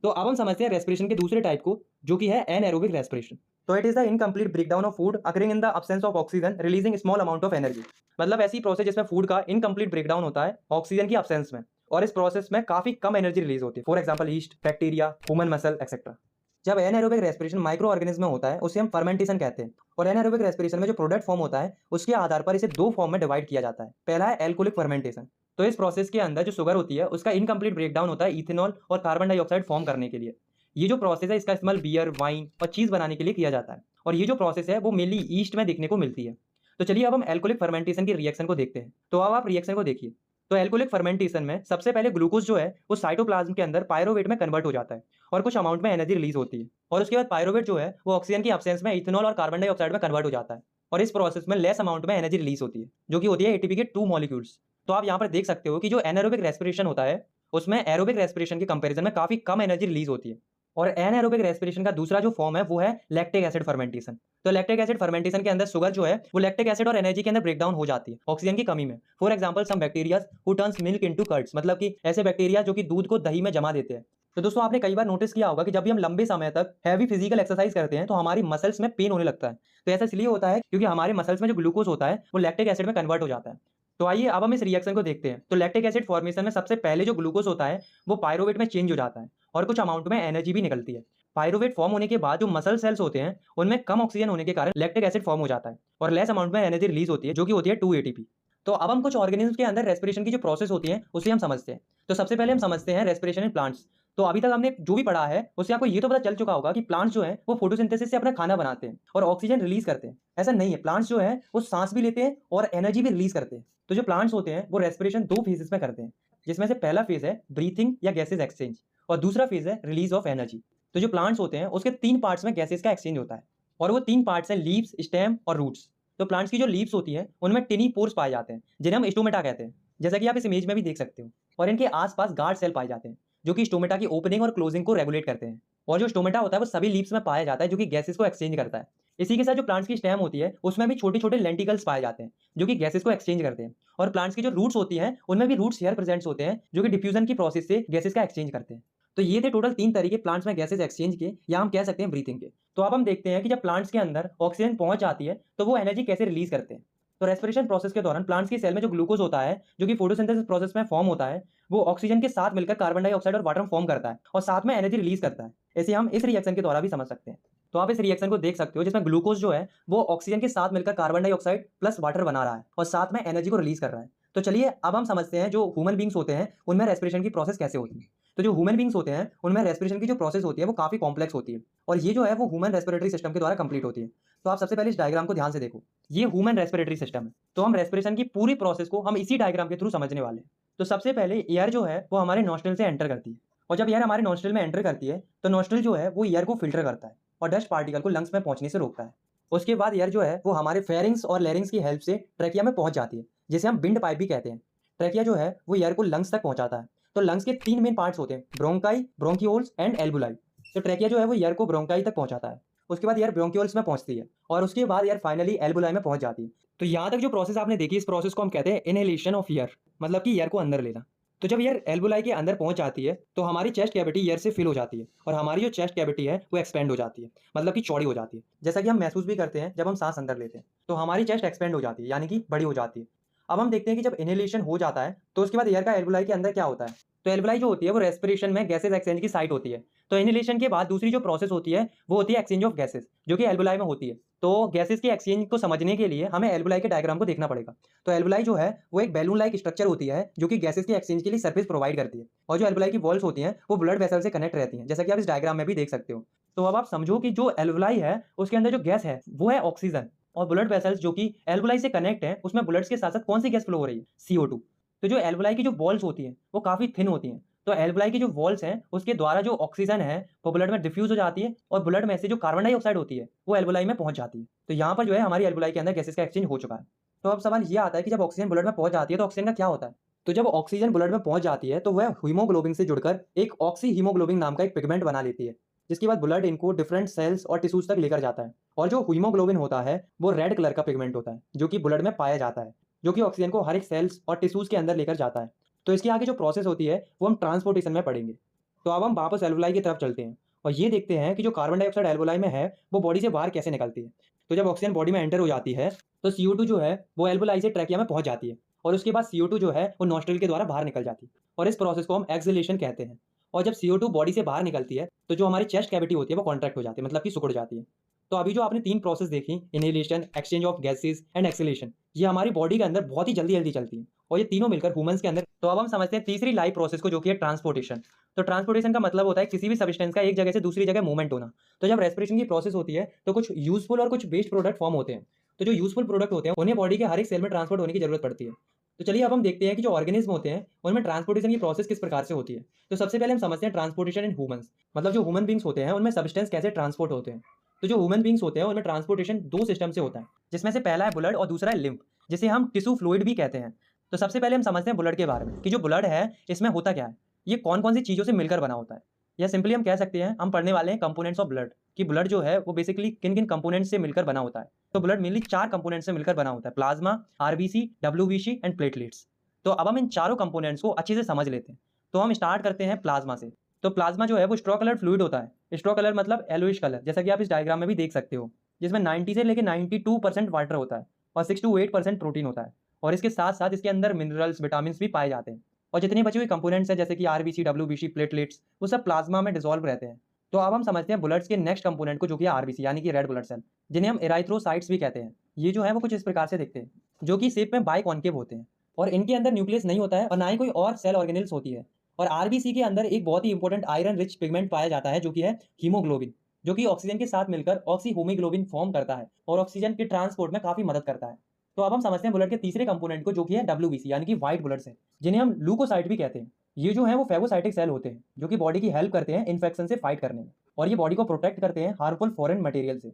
तो अब हम समझते हैं रेस्पिरेशन के दूसरे टाइप को, जो कि है एनएरोबिक रेस्पिरेशन। तो it is the incomplete breakdown of food occurring in the absence of oxygen releasing small amount of energy. मतलब ऐसी प्रोसेस जिसमें फूड का इनकम्प्लीट ब्रेकडाउन होता है ऑक्सीजन की अब्सेंस में, और इस प्रोसेस में काफी कम एनर्जी रिलीज होती है, for example yeast, bacteria, human muscle etcetera. जब एनएरोबिक रेस्पिरेशन माइक्रो ऑर्गेनिज्म में होता है उसे हम फर्मेंटेशन कहते हैं, और एनएरोबिक रेस्पिरेशन में जो प्रोडक्ट फॉर्म होता है उसके आधार पर इसे दो फॉर्म में डिवाइड किया जाता है। पहला है एल्कोहलिक फर्मेंटेशन। तो इस प्रोसेस के अंदर जो शुगर होती है उसका इनकम्प्लीट ब्रेकडाउन होता है इथेनॉल और कार्बन डाइऑक्साइड फॉर्म करने के लिए। ये जो प्रोसेस है इसका इस्तेमाल बियर, वाइन और चीज बनाने के लिए किया जाता है, और ये जो प्रोसेस है वो मेनली ईस्ट में देखने को मिलती है। तो चलिए अब हम एल्कोहलिक फर्मेंटेशन की रिएक्शन को देखते हैं। तो अब आप रिएक्शन को देखिए। तो एल्कोहलिक फर्मेंटेशन में सबसे पहले ग्लूकोज जो है वो साइटोप्लाज्म के अंदर पायरोवेट में कन्वर्ट हो जाता है और कुछ अमाउंट में एनर्जी रिलीज होती है, और उसके बाद पायरोवेट जो है वो ऑक्सीजन की एब्सेंस में इथेनॉल और कार्बन डाइऑक्साइड में कन्वर्ट हो जाता है, और इस प्रोसेस में लेस अमाउंट में एनर्जी रिलीज होती है, जो कि होती है एटीपी के 2 मॉलिक्यूल्स। तो आप यहाँ पर देख सकते हो कि जो एनारोबिक रेस्पिरेशन होता है उसमें एरोबिक रेस्पिरेशन के कंपैरिजन में काफी कम एनर्जी रिलीज होती है। और एनारोबिक रेस्पिरेशन का दूसरा जो फॉर्म है वो है लैक्टिक एसिड फर्मेंटेशन। तो लैक्टिक एसिड फर्मेंटेशन के अंदर शुगर जो है वो लैक्टिक एसिड और एनर्जी के अंदर ब्रेकडाउन हो जाती है ऑक्सीजन की कमी में। For example some bacteria who turns milk into curds, मतलब कि ऐसे बैक्टीरिया जो कि दूध को दही में जमा देते हैं। तो दोस्तों आपने कई बार नोटिस किया होगा कि जब भी हम लंबे समय तक हैवी फिजिकल एक्सरसाइज करते हैं तो हमारी मसल्स में पेन होने लगता है। तो ऐसा इसलिए होता है क्योंकि हमारे मसल्स में जो ग्लूकोज होता है वो लैक्टिक एसिड में कन्वर्ट हो जाता है। तो आइए अब हम इस रिएक्शन को देखते हैं। तो लैक्टिक एसिड फॉर्मेशन में सबसे पहले जो ग्लूकोज होता है वो पायरोवेट में चेंज हो जाता है और कुछ अमाउंट में एनर्जी भी निकलती है। पायरोवेट फॉर्म होने के बाद जो मसल सेल्स होते हैं उनमें कम ऑक्सीजन होने के कारण लैक्टिक एसिड फॉर्म हो जाता है और लेस अमाउंट में एनर्जी रिलीज होती है, जो कि होती है 2 एटीपी। तो अब हम कुछ ऑर्गेनिज्म के अंदर रेस्पिरेशन की जो प्रोसेस होती है उसे हम समझते हैं। तो सबसे पहले हम समझते हैं रेस्पिरेशन इन प्लांट्स। तो अभी तक हमने जो भी पढ़ा है उससे आपको ये तो पता चल चुका होगा कि प्लांट्स जो हैं वो फोटोसिंथेसिस से अपना खाना बनाते हैं और ऑक्सीजन रिलीज करते हैं। ऐसा नहीं है, प्लांट्स जो है वो सांस भी लेते हैं और एनर्जी भी रिलीज करते हैं। तो जो प्लांट्स होते हैं वो रेस्पिरेशन 2 फेजेस में करते हैं, जिसमें से पहला फेज है ब्रीथिंग या गैसेज एक्सचेंज और दूसरा फेज है रिलीज ऑफ एनर्जी। तो जो प्लांट्स होते हैं उसके 3 पार्ट्स में गैसेज का एक्सचेंज होता है और वो 3 पार्ट्स हैं लीव्स, स्टेम और रूट्स। तो प्लांट्स की जो लीव्स होती है उनमें टिनी पोर्स पाए जाते हैं जिन्हें हम स्टोमेटा कहते हैं, जैसा कि आप इस इमेज में भी देख सकते हो। और इनके आसपास गार्ड सेल पाए जाते हैं जो कि स्टोमेटा की ओपनिंग और क्लोजिंग को रेगुलेट करते हैं। और जो स्टोमेटा होता है वो सभी लीव्स में पाया जाता है जो कि गैसेस को एक्सचेंज करता है। इसी के साथ जो प्लांट्स की स्टेम होती है उसमें भी छोटे छोटे लेंटिकल्स पाए जाते हैं जो कि गैसेस को एक्सचेंज करते हैं। और प्लांट्स की जो रूट्स होती हैं उनमें भी रूट्स हेयर प्रेजेंट्स होते हैं जो कि डिफ्यूजन की प्रोसेस से गैसेस का एक्सचेंज करते हैं। तो ये थे टोटल 3 तरीके प्लांट्स में गैसेस एक्सचेंज के, या हम कह सकते हैं ब्रीथिंग के। तो अब हम देखते हैं कि जब प्लांट्स के अंदर ऑक्सीजन पहुंच जाती है तो वो एनर्जी कैसे रिलीज करते हैं। तो रेस्पिरेशन प्रोसेस के दौरान प्लांट्स की सेल में जो ग्लूकोज होता है जो कि फोटोसिंथेसिस प्रोसेस में फॉर्म होता है, वो ऑक्सीजन के साथ मिलकर कार्बन डाइऑक्साइड और वाटर फॉर्म करता है और साथ में एनर्जी रिलीज करता है। ऐसे हम इस रिएक्शन के द्वारा भी समझ सकते हैं। तो आप इस रिएक्शन को देख सकते हो जिसमें ग्लूकोज जो है वो ऑक्सीजन के साथ मिलकर कार्बन डाइऑक्साइड प्लस वाटर बना रहा है और साथ में एनर्जी को रिलीज कर रहा है। तो चलिए अब हम समझते हैं जो ह्यूमन बींग्स होते हैं उनमें रेस्पिरेशन की प्रोसेस कैसे होती है। तो जो ह्यूमन बींग्स होते हैं उनमें रेस्पिरेशन की जो प्रोसेस होती है वो काफी कॉम्प्लेक्स होती है और ये जो है वो ह्यूमन रेस्पिरेटरी सिस्टम के द्वारा कंप्लीट होती है। तो आप सबसे पहले इस डायग्राम को ध्यान से देखो, ये ह्यूमन रेस्पिरेटरी सिस्टम है। तो हम रेस्पिरेशन की पूरी प्रोसेस को हम इसी डायग्राम के थ्रू समझने वाले हैं। तो सबसे पहले एयर जो है वो हमारे नॉस्ट्रल से एंटर करती है और जब एयर हमारे नॉस्ट्रल में एंटर करती है तो नॉस्ट्रल जो है वो एयर को फिल्टर करता है और डस्ट पार्टिकल को लंग्स में पहुंचने से रोकता है। उसके बाद एयर जो है वो हमारे फेरिंग्स और लैरिंग्स की हेल्प से ट्रैकिया में पहुंच जाती है, जिसे हम विंड पाइप भी कहते हैं। ट्रैकिया जो है वो एयर को लंग्स तक पहुंचाता है। तो लंग्स के 3 मेन पार्ट्स होते हैं, ब्रोंकाई, ब्रोंकियोल्स एंड एल्बुलाई। तो ट्रैकिया जो है वो एयर को ब्रोंकाई तक पहुंचाता है, उसके बाद एयर ब्रोंकियोल्स में पहुंचती है और उसके बाद एयर फाइनली एल्बुलाई में पहुंच जाती है। तो यहाँ तक जो प्रोसेस आपने देखी, इस प्रोसेस को हम कहते हैं इनहेलेशन ऑफ एयर, मतलब कि एयर को अंदर लेना। तो जब एयर एल्बुलाई के अंदर पहुंच जाती है तो हमारी चेस्ट कैविटी एयर से फिल हो जाती है और हमारी जो चेस्ट कैविटी है वो एक्सपेंड हो जाती है, मतलब कि चौड़ी हो जाती है, जैसा कि हम महसूस भी करते हैं जब हम सांस अंदर लेते हैं। तो हमारी चेस्ट एक्सपेंड हो जाती है यानी कि बड़ी हो जाती है। अब हम देखते हैं कि जब इनहेलेशन हो जाता है तो उसके बाद एयर का एल्बुलाई के अंदर क्या होता है। तो एल्बुलाई जो होती है वो रेस्पिरेशन में गैसेज एक्सचेंज की साइट होती है। तो इनहेलेशन के बाद दूसरी जो प्रोसेस होती है वो होती है एक्सचेंज ऑफ गैसेज, जो कि एल्बुलाई में होती है। तो गैसेज के एक्सचेंज को समझने के लिए हमें एल्बुलाई के डायग्राम को देखना पड़ेगा। तो एल्बुलाई जो है वो एक बैलून लाइक स्ट्रक्चर होती है जो कि गैसेज के एक्सचेंज के लिए सर्फेस प्रोवाइड करती है और जो एल्बुलाई की वॉल्स होती हैं वो ब्लड वेसल से कनेक्ट रहती हैं, जैसा कि आप इस डायग्राम में भी देख सकते हो। तो अब आप समझो कि जो एल्बुलाई है उसके अंदर जो गैस है वो है ऑक्सीजन और ब्लड वेसल्स जो कि एल्बुलाई से कनेक्ट है उसमें ब्लड्स के साथ साथ कौन सी गैस फ्लो हो रही है, CO2। तो जो एल्बुलाई की जो वॉल्स होती हैं वो काफी थिन होती हैं। तो एल्बुलाई की जो वॉल्स हैं उसके द्वारा जो ऑक्सीजन है वो ब्लड में डिफ्यूज हो जाती है और ब्लड में से जो कार्बन डाइऑक्साइड होती है वो एल्बुलाई में पहुंच जाती है। तो यहाँ पर जो है हमारी एल्बुलाई के अंदर गैसेस का एक्सचेंज हो चुका है। तो अब सवाल ये आता है कि जब ऑक्सीजन ब्लड में पहुंच जाती है तो ऑक्सीजन का क्या होता है। तो जब ऑक्सीजन ब्लड में पहुंच जाती है तो वह हीमोग्लोबिन से जुड़कर एक ऑक्सी हीमोग्लोबिन नाम का एक पिगमेंट बना लेती है, जिसके बाद ब्लड इनको डिफरेंट सेल्स और टिश्यूज तक लेकर जाता है। और जो हीमोग्लोबिन होता है वो रेड कलर का पिगमेंट होता है जो कि ब्लड में पाया जाता है, जो कि ऑक्सीजन को हर एक सेल्स और टिश्यूज के अंदर लेकर जाता है। तो इसके आगे जो प्रोसेस होती है वो हम ट्रांसपोर्टेशन में पढ़ेंगे। तो अब हम वापस एल्बुलाई की तरफ चलते हैं और ये देखते हैं कि जो कार्बन डाइऑक्साइड एल्बुलाई में है वो बॉडी से बाहर कैसे निकलती है। तो जब ऑक्सीजन बॉडी में एंटर हो जाती है तो CO2 जो है वो एल्बुलाई से ट्रैकिया में पहुंच जाती है और उसके बाद CO2 जो है वो नॉस्ट्रल के द्वारा बाहर निकल जाती है और इस प्रोसेस को हम एक्सहेलेशन कहते हैं। और जब CO2 बॉडी से बाहर निकलती है तो जो हमारी चेस्ट कैविटी होती है वो कॉन्ट्रैक्ट हो जाती है, मतलब कि सिकुड़ जाती है। तो अभी जो आपने 3 प्रोसेस देखी, inhalation, exchange of gases and exhalation, ये हमारी बॉडी के अंदर बहुत ही जल्दी जल्दी चलती है और ये तीनों मिलकर ह्यूमंस के अंदर। तो अब हम समझते हैं तीसरी लाइफ प्रोसेस को, जो कि है ट्रांसपोर्टेशन। तो ट्रांसपोर्टेशन का मतलब होता है किसी भी सब्सटेंस का एक जगह से दूसरी जगह मूवमेंट होना। तो जब रेस्पिरेशन की प्रोसेस होती है तो कुछ यूजफुल और कुछ वेस्ट प्रोडक्ट फॉर्म होते हैं। तो जो यूजफुल प्रोडक्ट होते हैं उन्हें बॉडी के हर एक सेल में ट्रांसपोर्ट होने की जरूरत पड़ती है। तो चलिए अब हम देखते हैं कि जो ऑर्गेनिज्म होते हैं उनमें ट्रांसपोर्टेशन की प्रोसेस किस प्रकार से होती है। तो सबसे पहले हम समझते हैं ट्रांसपोर्टेशन इन ह्यूमंस, मतलब जो ह्यूमन बींग्स होते हैं उनमें सब्सटेंस कैसे ट्रांसपोर्ट होते हैं। तो जो ह्यूमन बींग्स होते हैं उनमें ट्रांसपोर्टेशन 2 सिस्टम से होता है, जिसमें से पहला है ब्लड और दूसरा है लिम्फ, जिसे हम टिश्यू फ्लूइड भी कहते हैं। तो सबसे पहले हम समझते हैं ब्लड के बारे में कि जो ब्लड है इसमें होता क्या है, ये कौन कौन सी चीज़ों से मिलकर बना होता है। या सिंपली हम कह सकते हैं, हम पढ़ने वाले हैं कंपोनेंट्स ऑफ ब्लड, कि ब्लड जो है वो बेसिकली किन किन कंपोनेंट्स से मिलकर बना होता है। तो ब्लड मेनली 4 कंपोनेंट्स से मिलकर बना होता है, plasma, RBC, WBC and platelets. तो अब हम इन चारों कंपोनेंट्स को अच्छे से समझ लेते हैं। तो हम स्टार्ट करते हैं प्लाज्मा से। तो प्लाज्मा जो है वो स्ट्रॉ कलर फ्लूइड होता है। स्ट्रॉ कलर मतलब येलोइश कलर, जैसा कि आप इस डायग्राम में भी देख सकते हो, जिसमें 90 से लेकर 92% वाटर होता है और 6 to 8% प्रोटीन होता है। और इसके साथ साथ इसके अंदर मिनरल्स, विटामिन भी पाए जाते हैं। और जितनी बची हुई कंपोनेंट्स हैं जैसे कि RBC, WBC, प्लेटलेट्स, वो सब प्लाज्मा में डिसॉल्व रहते हैं। तो अब हम समझते हैं ब्लड्स के नेक्स्ट कंपोनेंट को, जो कि RBC यानी कि रेड ब्लड सेल, जिन्हें हम एराइथ्रोसाइट्स भी कहते हैं। ये जो है वो कुछ इस प्रकार से दिखते हैं, जो कि शेप में बाइकॉन्केव होते हैं और इनके अंदर न्यूक्लियस नहीं होता है और ना ही कोई और सेल ऑर्गेनेल्स होती है। और आरबीसी के अंदर एक बहुत ही इंपॉर्टेंट आयरन रिच पिगमेंट पाया जाता है जो कि है हीमोग्लोबिन, जो कि ऑक्सीजन के साथ मिलकर ऑक्सीहोमोग्लोबिन फॉर्म करता है और ऑक्सीजन के ट्रांसपोर्ट में काफी मदद करता है। तो अब हम समझते हैं ब्लड के तीसरे कंपोनेंट को जो कि है डब्ल्यूबीसी यानी कि व्हाइट ब्लड सेल, जिन्हें हम ल्यूकोसाइट भी कहते हैं। ये जो है वो फेगोसाइटिक सेल होते हैं जो कि बॉडी की हेल्प करते हैं इन्फेक्शन से फाइट करने में, और ये बॉडी को प्रोटेक्ट करते हैं हार्मफुल फॉरेन मटेरियल से।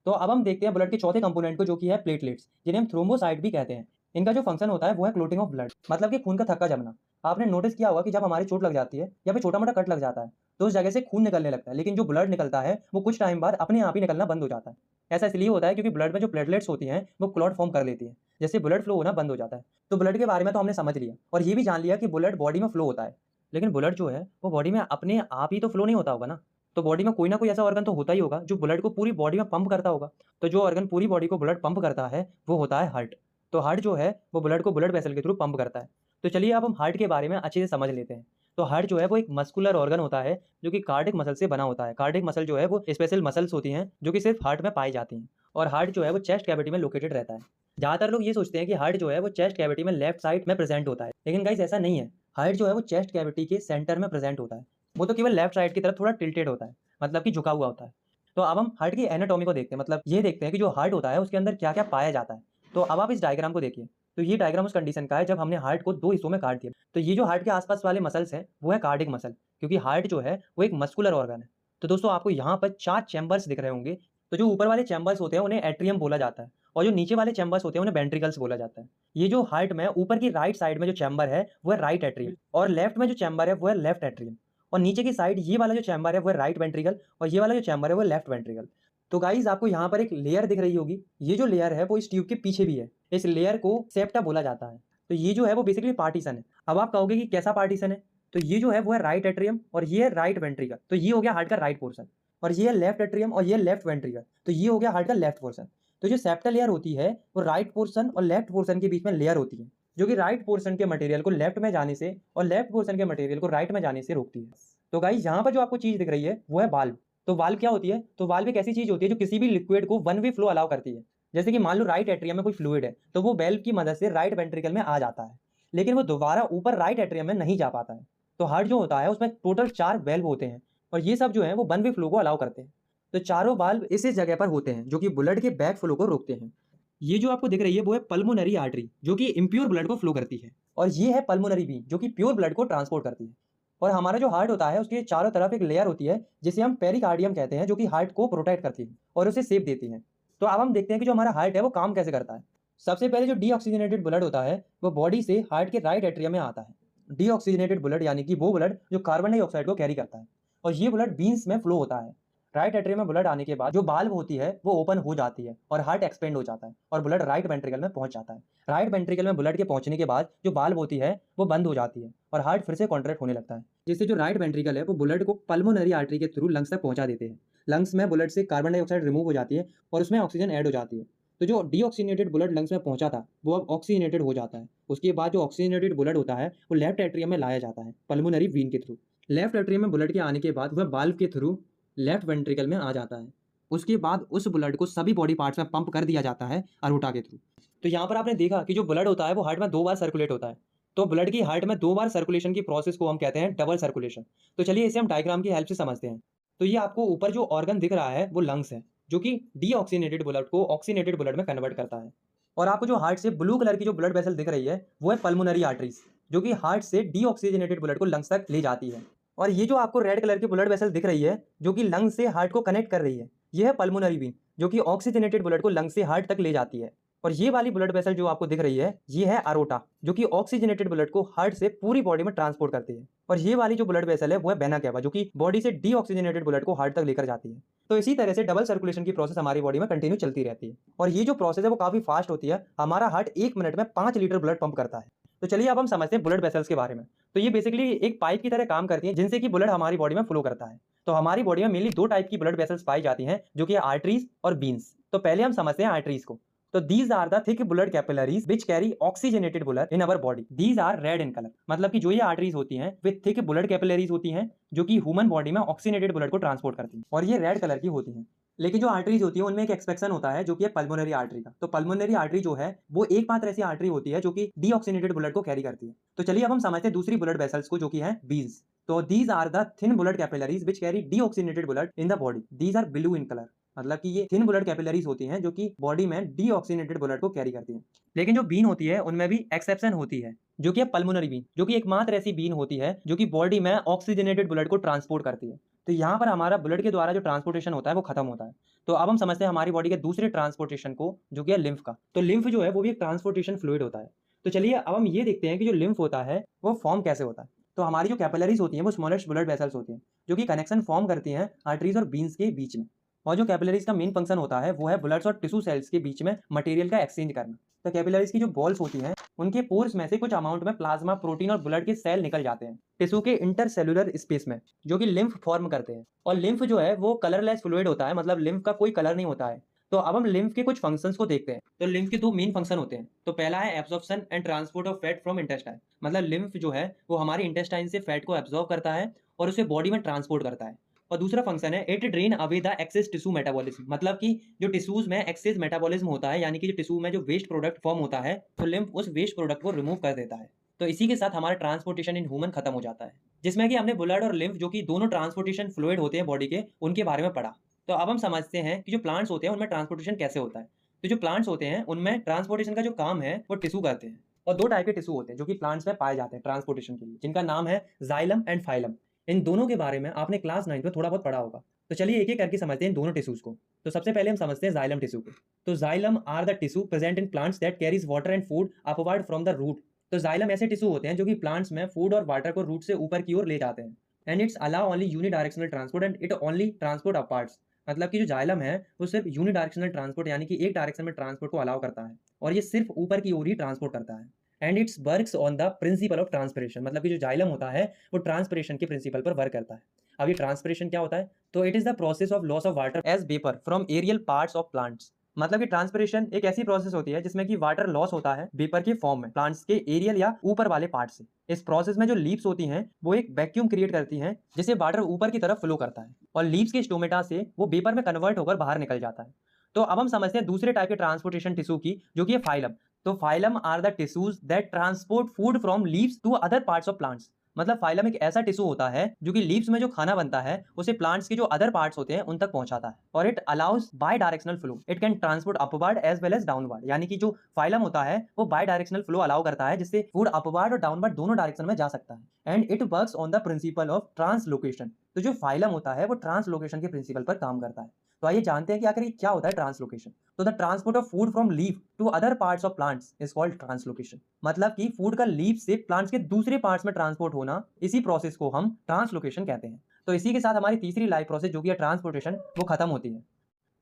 तो अब हम देखते हैं ब्लड के चौथे कंपोनेंट को जो कि है प्लेटलेट्स, जिन्हें हम थ्रोम्बोसाइट भी कहते हैं। इनका जो फंक्शन होता है वो है क्लोटिंग ऑफ ब्लड, मतलब कि खून का थक्का जमना। आपने नोटिस किया होगा कि जब हमारी चोट लग जाती है या फिर छोटा मोटा कट लग जाता है तो उस जगह से खून निकलने लगता है, लेकिन जो ब्लड निकलता है वो कुछ टाइम बाद अपने आप ही निकलना बंद हो जाता है। ऐसा इसलिए होता है क्योंकि ब्लड में जो प्लेटलेट्स होती हैं वो क्लॉट फॉर्म कर लेती है, जैसे ब्लड फ्लो होना बंद हो जाता है। तो ब्लड के बारे में तो हमने समझ लिया और ये भी जान लिया कि ब्लड बॉडी में फ्लो होता है, लेकिन ब्लड जो है वो बॉडी में अपने आप ही तो फ्लो नहीं होता होगा ना। तो बॉडी में कोई ना कोई ऐसा ऑर्गन तो होता ही होगा जो ब्लड को पूरी बॉडी में पंप करता होगा। तो जो ऑर्गन पूरी बॉडी को ब्लड पंप करता है वो होता है हार्ट। तो हार्ट जो है वो ब्लड को ब्लड वेसल के थ्रू पंप करता है। तो चलिए अब हम हार्ट के बारे में अच्छे से समझ लेते हैं। तो हार्ट जो है वो एक मस्कुलर ऑर्गन होता है जो कि कार्डिक मसल से बना होता है। कार्डिक मसल जो है वो स्पेशल मसल्स होती हैं जो कि सिर्फ हार्ट में पाई जाती हैं, और हार्ट जो है वो चेस्ट कैविटी में लोकेटेड रहता है। ज़्यादातर लोग ये सोचते हैं कि हार्ट जो है वो चेस्ट कैविटी में लेफ्ट साइड में प्रेजेंट होता है, लेकिन गाइस ऐसा नहीं है। हार्ट जो है वो चेस्ट कैविटी के सेंटर में प्रेजेंट होता है। वो तो केवल लेफ्ट साइड की तरफ थोड़ा टिल्टेड होता है, मतलब कि झुका हुआ होता है। तो अब हम हार्ट की एनाटॉमी को देखते हैं, मतलब ये देखते हैं कि जो हार्ट होता है उसके अंदर क्या क्या पाया जाता है। तो अब आप इस डायग्राम को देखिए। तो ये डायग्राम उस कंडीशन का है जब हमने हार्ट को दो हिस्सों में काट दिया। तो ये जो हार्ट के आसपास वाले मसल्स हैं वो है कार्डिक मसल, क्योंकि हार्ट जो है वो एक मस्कुलर ऑर्गन है। तो दोस्तों आपको यहाँ पर 4 चैम्बर्स दिख रहे होंगे। तो जो ऊपर वाले चैम्बर्स होते हैं उन्हें एट्रियम बोला जाता है, और जो नीचे वाले चैम्बर्स होते हैं उन्हें वेंट्रिकल्स बोला जाता है। ये जो हार्ट में ऊपर की राइट साइड में जो चैम्बर है वो है राइट एट्रियम, और लेफ्ट में जो चैम्बर है वो है लेफ्ट एट्रियम, और नीचे की साइड ये वाला जो चैम्बर है वो है राइट वेंट्रिकल, और ये वाला जो चैम्बर है वो लेफ्ट वेंट्रिकल। तो गाइज आपको यहाँ पर एक लेयर दिख रही होगी। ये जो लेयर है वो इस ट्यूब के पीछे भी है। इस लेयर को सेप्टा बोला जाता है। तो ये जो है वो बेसिकली पार्टीशन है। अब आप कहोगे कि कैसा पार्टीशन है, तो ये जो है वो है राइट एट्रियम और ये है राइट वेंट्रिकल। तो ये हो गया हार्ट का राइट पोर्शन, और ये है लेफ्ट एट्रियम और ये लेफ्ट वेंट्रिकल। तो ये हो गया हार्ट का लेफ्ट पोर्शन। तो जो सेप्टा लेयर होती है वो राइट पोर्शन और लेफ्ट पोर्शन के बीच में लेयर होती है, जो कि राइट पोर्शन के मटेरियल को लेफ्ट में जाने से और लेफ्ट पोर्शन के मटेरियल को राइट में जाने से रोकती है। तो गाइस यहाँ पर जो आपको चीज दिख रही है वो है वाल्व। तो वाल्व क्या होती है? तो वाल्व एक ऐसी चीज होती है जो किसी भी लिक्विड को वन वे फ्लो अलाउ करती है। जैसे कि मान लो राइट एट्रियम में कोई फ्लूइड है तो वो वेल्व की मदद से राइट वेंट्रिकल में आ जाता है, लेकिन वो दोबारा ऊपर राइट एट्रियम में नहीं जा पाता है। तो हार्ट जो होता है उसमें टोटल 4 वेल्व होते हैं, और ये सब जो है वो वन वे फ्लो को अलाउ करते हैं। तो चारों वाल्व इस जगह पर होते हैं जो कि ब्लड के बैक फ्लो को रोकते हैं। ये जो आपको दिख रही है वो है पल्मोनरी आर्टरी, जो कि इम्प्योर ब्लड को फ्लो करती है, और ये है पल्मोनरी वीन जो कि प्योर ब्लड को ट्रांसपोर्ट करती है। और हमारा जो हार्ट होता है उसके चारों तरफ एक लेयर होती है जिसे हम पेरिकार्डियम कहते हैं, जो कि हार्ट को प्रोटेक्ट करती है और उसे शेप देती है। तो अब हम देखते हैं कि जो हमारा हार्ट है वो काम कैसे करता है। सबसे पहले जो डीऑक्सीजनेटेड ब्लड होता है वो बॉडी से हार्ट के राइट एट्रियम में आता है। डीऑक्सीजनेटेड ब्लड यानी कि वो ब्लड जो कार्बन डाइऑक्साइड को कैरी करता है, और ये ब्लड बीन्स में फ्लो होता है। राइट एट्रियम में ब्लड आने के बाद जो वाल्व होती है वो ओपन हो जाती है और हार्ट एक्सपेंड हो जाता है और ब्लड राइट वेंट्रिकल में पहुंच जाता है। राइट वेंट्रिकल में ब्लड के पहुंचने के बाद जो वाल्व होती है वो बंद हो जाती है और हार्ट फिर से कॉन्ट्रैक्ट होने लगता है, जिससे जो राइट वेंट्रिकल है वो ब्लड को पल्मोनरी आर्टरी के थ्रू लंग्स तक पहुंचा देते हैं। लंग्स में ब्लड से कार्बन डाइऑक्साइड रिमूव हो जाती है और उसमें ऑक्सीजन ऐड हो जाती है। तो जो डीऑक्सीजनेटेड ब्लड लंग्स में पहुंचा था वो अब ऑक्सीजनेटेड हो जाता है। उसके बाद जो ऑक्सीजनेटेड ब्लड होता है वो लेफ्ट एट्रियम में लाया जाता है पल्मोनरी वीन के थ्रू। लेफ्ट एट्रियम में ब्लड के आने के बाद वह वाल्व के थ्रू लेफ्ट वेंट्रिकल में आ जाता है। उसके बाद उस ब्लड को सभी बॉडी पार्ट्स में पंप कर दिया जाता है अरोटा के थ्रू। तो यहाँ पर आपने देखा कि जो ब्लड होता है वो हार्ट में 2 बार सर्कुलेट होता है। तो ब्लड की हार्ट में 2 बार सर्कुलेशन की प्रोसेस को हम कहते हैं डबल सर्कुलेशन। तो चलिए इसे हम डायग्राम की हेल्प से समझते हैं। तो ये आपको ऊपर जो ऑर्गन दिख रहा है वो लंग्स है, जो कि डीऑक्सीनेटेड ब्लड को ऑक्सीनेटेड ब्लड में कन्वर्ट करता है। और आपको जो हार्ट से ब्लू कलर की जो ब्लड वेसल दिख रही है वो है पल्मोनरी आर्टरीज, जो कि हार्ट से डीऑक्सीजनेटेड ब्लड को लंग्स तक ले जाती है। और ये जो आपको रेड कलर की ब्लड वेसल दिख रही है जो कि लंग्स से हार्ट को कनेक्ट कर रही है, ये है पल्मोनरी वीन, जो कि ऑक्सीजनेटेड ब्लड को लंग्स से हार्ट तक ले जाती है। और ये वाली ब्लड वेसल जो आपको दिख रही है ये है अरोटा, जो कि ऑक्सीजनेटेड ब्लड को हार्ट से पूरी बॉडी में ट्रांसपोर्ट करती है। और ये वाली जो ब्लड वेसल है वो है वेना कैवा, जो कि बॉडी से डीऑक्सीजनेटेड ब्लड को हार्ट तक लेकर जाती है। तो इसी तरह से डबल सर्कुलेशन की प्रोसेस हमारी बॉडी में कंटिन्यू चलती रहती है, और ये जो प्रोसेस है वो काफी फास्ट होती है। हमारा हार्ट 1 मिनट में 5 लीटर ब्लड पंप करता है। तो चलिए अब हम समझते हैं ब्लड वेसल्स के बारे में। तो ये बेसिकली एक पाइप की तरह काम करती है जिनसे कि ब्लड हमारी बॉडी में फ्लो करता है। तो हमारी बॉडी में मेनली 2 टाइप की ब्लड वेसल्स पाई जाती हैं, जो कि आर्टरीज और बीन्स। तो पहले हम समझते हैं आर्टरीज को। तो these are the thick blood capillaries which carry oxygenated blood in our body. These are red in colour, मतलब कि जो ये आर्टरीज होती हैं वे थिक ब्लड कैपिलरीज होती हैं जो कि ह्यूमन बॉडी में ऑक्सीजनेटेड ब्लड को ट्रांसपोर्ट करती हैं, और ये रेड कलर की होती हैं। लेकिन जो आर्टरीज होती है उनमें एक एक्सपेक्शन होता है जो कि है पल्मोनरी आर्टरी का। तो पल्मोनरी आर्टरी जो है वो एकमात्र ऐसी आर्टरी होती है जो कि डीऑक्सीनेटेड ब्लड को कैरी करती है। तो चलिए अब हम समझते हैं दूसरी ब्लड वेसल्स को जो कि है वीन्स। तो these are the thin blood capillaries which carry deoxygenated blood in the body. These are blue in colour, मतलब कि ये थिन ब्लड कैपिलरीज होती हैं जो कि बॉडी में डीऑक्सीनेटेड ब्लड को कैरी करती हैं। लेकिन जो बीन होती है उनमें भी एक्सेप्शन होती है जो कि है पल्मोनरी बीन, जो कि एकमात्र ऐसी बीन होती है जो कि बॉडी में ऑक्सीजनेटेड ब्लड को ट्रांसपोर्ट करती है। तो यहाँ पर हमारा ब्लड के द्वारा जो ट्रांसपोर्टेशन होता है वो खत्म होता है। तो अब हम समझते हैं हमारी बॉडी के दूसरे ट्रांसपोर्टेशन को जो कि है लिम्फ का। तो लिम्फ जो है वो भी एक ट्रांसपोर्टेशन फ्लूइड होता है। तो चलिए अब हम ये देखते हैं कि जो लिम्फ होता है वो फॉर्म कैसे होता है। तो हमारी जो कैपिलरीज होती हैं वो स्मॉलेस्ट ब्लड वेसल्स होती हैं जो कि कनेक्शन फॉर्म करती हैं आर्टरीज और बीन्स के बीच में। और जो कैपिलरीज का मेन फंक्शन होता है वो है ब्लड्स और टिश्यू सेल्स के बीच में मटेरियल का एक्सचेंज करना। तो कैपिलरीज की जो बॉल्स होती हैं उनके पोर्स में से कुछ अमाउंट में प्लाज्मा, प्रोटीन और ब्लड के सेल निकल जाते हैं टिश्यू के इंटरसेलुलर स्पेस में, जो कि लिम्फ फॉर्म करते हैं। और लिम्फ जो है वो कलरलेस फ्लूइड होता है, मतलब लिम्फ का कोई कलर नहीं होता है। तो अब हम लिम्फ के कुछ फंक्शंस को देखते हैं। तो लिम्फ के दो मेन फंक्शन होते हैं। तो पहला है absorption and transport of fat from intestine, मतलब लिम्फ जो है वो हमारी इंटेस्टाइन से फैट को एब्जॉर्ब करता है और उसे बॉडी में ट्रांसपोर्ट करता है। और दूसरा फंक्शन है it drain away the excess tissue metabolism, मतलब कि जो टिश्यूज में एक्सेस मेटाबॉलिज्म होता है, यानी कि जो टिश्यू में जो वेस्ट प्रोडक्ट फॉर्म होता है तो लिम्फ उस वेस्ट प्रोडक्ट को रिमूव कर देता है। तो इसी के साथ हमारा ट्रांसपोर्टेशन इन ह्यूमन खत्म हो जाता है, जिसमें कि हमने ब्लड और लिम्फ जो कि दोनों ट्रांसपोर्टेशन फ्लूइड होते हैं बॉडी के, उनके बारे में पढ़ा। तो अब हम समझते हैं कि जो प्लांट्स होते हैं उनमें ट्रांसपोर्टेशन कैसे होता है। तो जो प्लांट्स होते हैं उनमें ट्रांसपोर्टेशन का जो काम है वो टिश्यू करते हैं। और दो टाइप के टिश्यू होते हैं जो कि प्लांट्स में पाए जाते हैं ट्रांसपोर्टेशन के लिए, जिनका नाम है जाइलम एंड फाइलम। इन दोनों के बारे में आपने क्लास 9 में थोड़ा बहुत पढ़ा होगा। तो चलिए एक एक करके समझते हैं इन दोनों टिश्यूज को। तो सबसे पहले हम समझते हैं जाइलम टिश्यू को। तो xylem are the tissue present in plants that carries water and food upward from the root. तो जाइलम ऐसे टिश्यू होते हैं जो कि प्लांट्स में फूड और वाटर को रूट से ऊपर की ओर ले जाते हैं। And it's allow only unidirectional transport and it only transport upwards, मतलब कि जो जाइलम है वो सिर्फ यूनिडायरेक्शनल ट्रांसपोर्ट यानी कि एक डायरेक्शन में ट्रांसपोर्ट को अलाउ करता है और ये सिर्फ ऊपर की ओर ही ट्रांसपोर्ट करता है। And it's works on the principle of transpiration, मतलब कि जो जाइलम होता है वो ट्रांसपिरेशन के प्रिंसिपल पर वर्क करता है। अब ये ट्रांसपिरेशन क्या होता है? तो it is the process of loss of water as vapour from aerial parts of plants, मतलब कि ट्रांसपिरेशन एक ऐसी प्रोसेस होती है जिसमें कि वाटर लॉस होता है वेपर के फॉर्म में प्लांट्स के एरियल या ऊपर वाले पार्ट से। इस प्रोसेस में जो लीव्स होती हैं वो एक वैक्यूम क्रिएट करती हैं जिससे वाटर ऊपर की तरफ फ्लो करता है और लीव्स के स्टोमेटा से वो वेपर में कन्वर्ट होकर बाहर निकल जाता है। तो अब हम समझते हैं दूसरे टाइप के ट्रांसपोर्टेशन टिश्यू की, जो कि है फाइलम। तो phloem are the tissues that transport food from leaves to other parts of plants, मतलब फाइलम एक ऐसा टिश्यू होता है जो कि लीव्स में जो खाना बनता है उसे प्लांट्स के जो अदर पार्ट्स होते हैं उन तक पहुंचाता है। और it allows bidirectional flow, it can transport upward as well as downward, यानी कि जो फाइलम होता है वो बाय डायरेक्शनल फ्लो अलाउ करता है जिससे फूड अपवर्ड और डाउनवर्ड दोनों डायरेक्शन में जा सकता है। And it works on the principle of translocation, तो जो फाइलम होता है वो ट्रांसलोकेशन के प्रिंसिपल पर काम करता है। तो आइए जानते हैं कि आखिर ये क्या होता है ट्रांसलोकेशन। तो the transport of food from leaf to other parts of plants is called translocation, मतलब कि फूड का लीफ से प्लांट्स के दूसरे पार्ट्स में ट्रांसपोर्ट होना, इसी प्रोसेस को हम ट्रांसलोकेशन कहते हैं। तो इसी के साथ हमारी तीसरी लाइफ प्रोसेस जो कि है ट्रांसपोर्टेशन वो खत्म होती है।